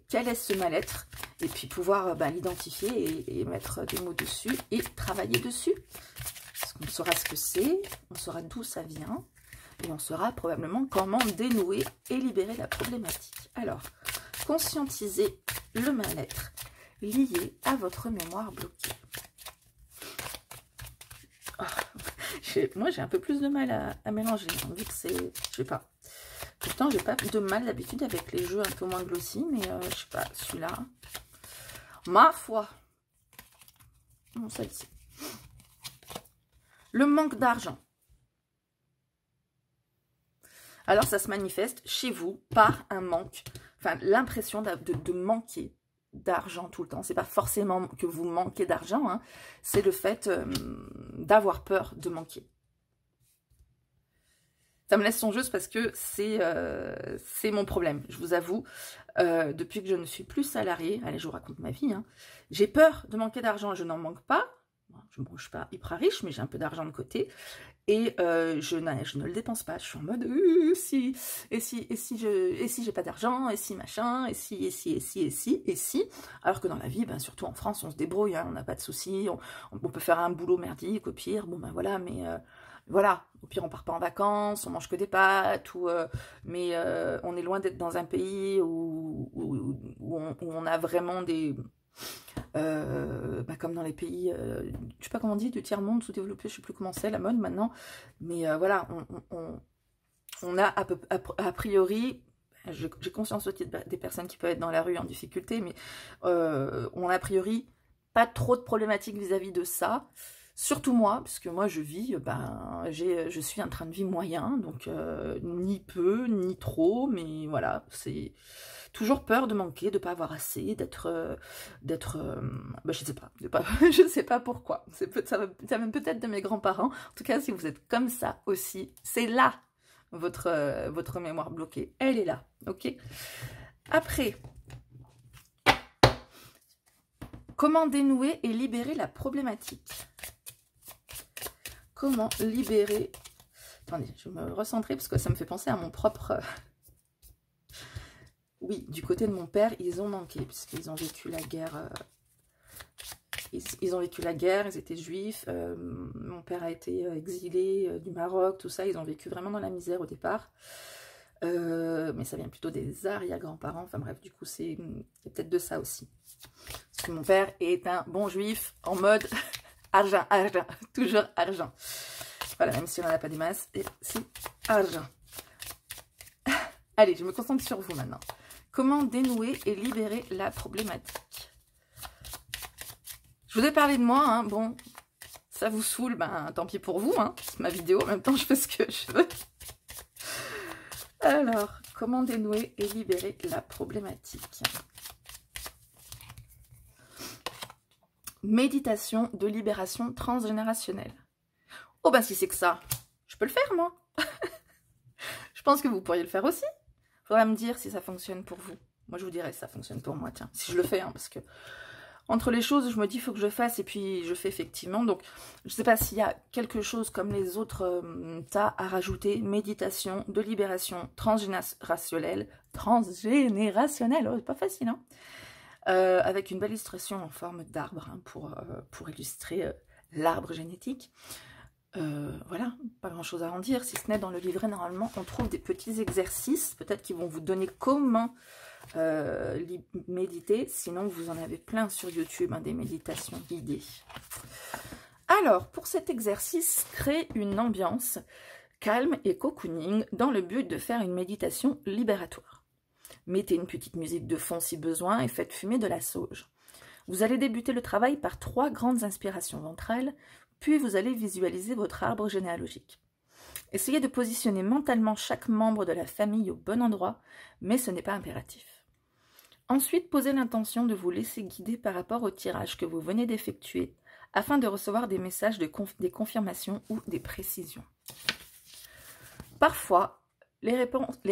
quel est ce mal-être et puis pouvoir l'identifier et mettre des mots dessus et travailler dessus. Parce qu'on saura ce que c'est, on saura d'où ça vient et on saura probablement comment dénouer et libérer la problématique. Alors, conscientiser le mal-être lié à votre mémoire bloquée. Oh, moi, j'ai un peu plus de mal à mélanger. On dit que c'est... Je sais pas. Pourtant, j'ai pas de mal d'habitude avec les jeux un peu moins glossy, mais je sais pas, celui-là... Ma foi. Non, celle-ci. Le manque d'argent. Alors, ça se manifeste chez vous par un manque, enfin, l'impression de manquer d'argent tout le temps. C'est pas forcément que vous manquez d'argent, hein, c'est le fait d'avoir peur de manquer. Ça me laisse songeuse parce que c'est mon problème, je vous avoue. Depuis que je ne suis plus salariée, allez, je vous raconte ma vie, hein, j'ai peur de manquer d'argent, je n'en manque pas. Je ne suis pas hyper riche, mais j'ai un peu d'argent de côté. Et je ne le dépense pas. Je suis en mode, si j'ai pas d'argent, et si machin, et si. Alors que dans la vie, ben, surtout en France, on se débrouille, hein, on n'a pas de soucis. On peut faire un boulot merdique, au pire. Bon, ben voilà, mais voilà. Au pire, on part pas en vacances, on mange que des pâtes, mais on est loin d'être dans un pays où on a vraiment des... comme dans les pays, je sais pas comment on dit, du tiers-monde sous-développé, je sais plus comment c'est la mode maintenant, mais voilà, on a a priori, j'ai conscience aussi des personnes qui peuvent être dans la rue en difficulté, mais on a priori pas trop de problématiques vis-à-vis de ça. Surtout moi, parce que moi je vis, je suis un train de vie moyen, donc ni peu, ni trop, mais voilà, c'est toujours peur de manquer, de pas avoir assez, d'être, je sais pas, je sais pas pourquoi, ça vient peut-être de mes grands-parents. En tout cas, si vous êtes comme ça aussi, c'est là votre mémoire bloquée, elle est là, ok. Après, comment dénouer et libérer la problématique? Comment libérer... Attendez, je vais me recentrer parce que ça me fait penser à mon propre... Oui, du côté de mon père, ils ont manqué puisqu'ils ont vécu la guerre. Ils ont vécu la guerre, ils étaient juifs. Mon père a été exilé du Maroc, tout ça. Ils ont vécu vraiment dans la misère au départ. Mais ça vient plutôt des arrière-grands-parents. Enfin bref, du coup, c'est peut-être de ça aussi. Parce que mon père est un bon juif en mode... Argent, argent, toujours argent. Voilà, même si on n'en a pas des masses, et c'est argent. Allez, je me concentre sur vous maintenant. Comment dénouer et libérer la problématique? Je vous ai parlé de moi, hein, bon, ça vous saoule, ben tant pis pour vous, hein, c'est ma vidéo, en même temps je fais ce que je veux. Alors, comment dénouer et libérer la problématique? Méditation de libération transgénérationnelle. Oh ben si c'est que ça, je peux le faire moi. Je pense que vous pourriez le faire aussi. Faudra me dire si ça fonctionne pour vous. Moi je vous dirais si ça fonctionne pour moi, tiens, si je le fais, hein, parce que entre les choses, je me dis il faut que je fasse et puis je fais effectivement. Donc je ne sais pas s'il y a quelque chose comme les autres tas à rajouter. Méditation de libération transgénérationnelle. Transgénérationnelle, oh, c'est pas facile, hein. Avec une belle illustration en forme d'arbre, hein, pour illustrer l'arbre génétique. Voilà, pas grand chose à en dire, si ce n'est dans le livret, normalement, on trouve des petits exercices, peut-être qui vont vous donner comment méditer, sinon vous en avez plein sur YouTube, hein, des méditations guidées. Alors, pour cet exercice, créez une ambiance calme et cocooning dans le but de faire une méditation libératoire. Mettez une petite musique de fond si besoin et faites fumer de la sauge. Vous allez débuter le travail par 3 grandes inspirations ventrales, puis vous allez visualiser votre arbre généalogique. Essayez de positionner mentalement chaque membre de la famille au bon endroit, mais ce n'est pas impératif. Ensuite, posez l'intention de vous laisser guider par rapport au tirage que vous venez d'effectuer, afin de recevoir des messages des confirmations ou des précisions. Parfois, les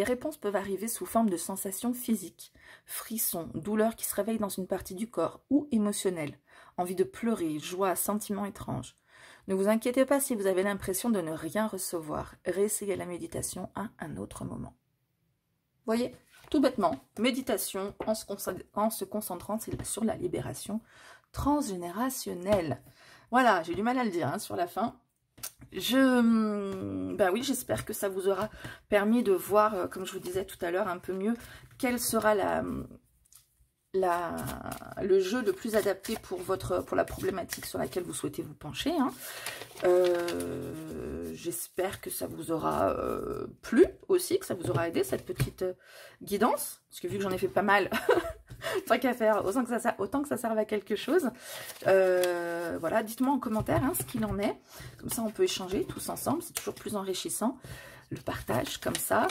réponses peuvent arriver sous forme de sensations physiques, frissons, douleurs qui se réveillent dans une partie du corps ou émotionnelles, envie de pleurer, joie, sentiments étranges. Ne vous inquiétez pas si vous avez l'impression de ne rien recevoir. Réessayez la méditation à un autre moment. Voyez, tout bêtement, méditation en se concentrant sur la libération transgénérationnelle. Voilà, j'ai du mal à le dire, hein, sur la fin. ben oui, j'espère que ça vous aura permis de voir, comme je vous disais tout à l'heure, un peu mieux quelle sera le jeu le plus adapté pour la problématique sur laquelle vous souhaitez vous pencher. Hein. J'espère que ça vous aura plu aussi, que ça vous aura aidé cette petite guidance, parce que vu que j'en ai fait pas mal, tant qu'à faire, autant que ça serve à quelque chose. Voilà, dites-moi en commentaire hein, ce qu'il en est, comme ça on peut échanger tous ensemble, c'est toujours plus enrichissant, le partage comme ça.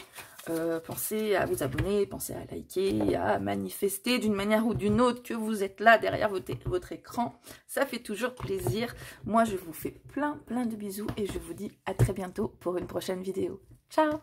Pensez à vous abonner, pensez à liker, à manifester d'une manière ou d'une autre que vous êtes là derrière votre écran. Ça fait toujours plaisir. Moi, je vous fais plein de bisous et je vous dis à très bientôt pour une prochaine vidéo. Ciao!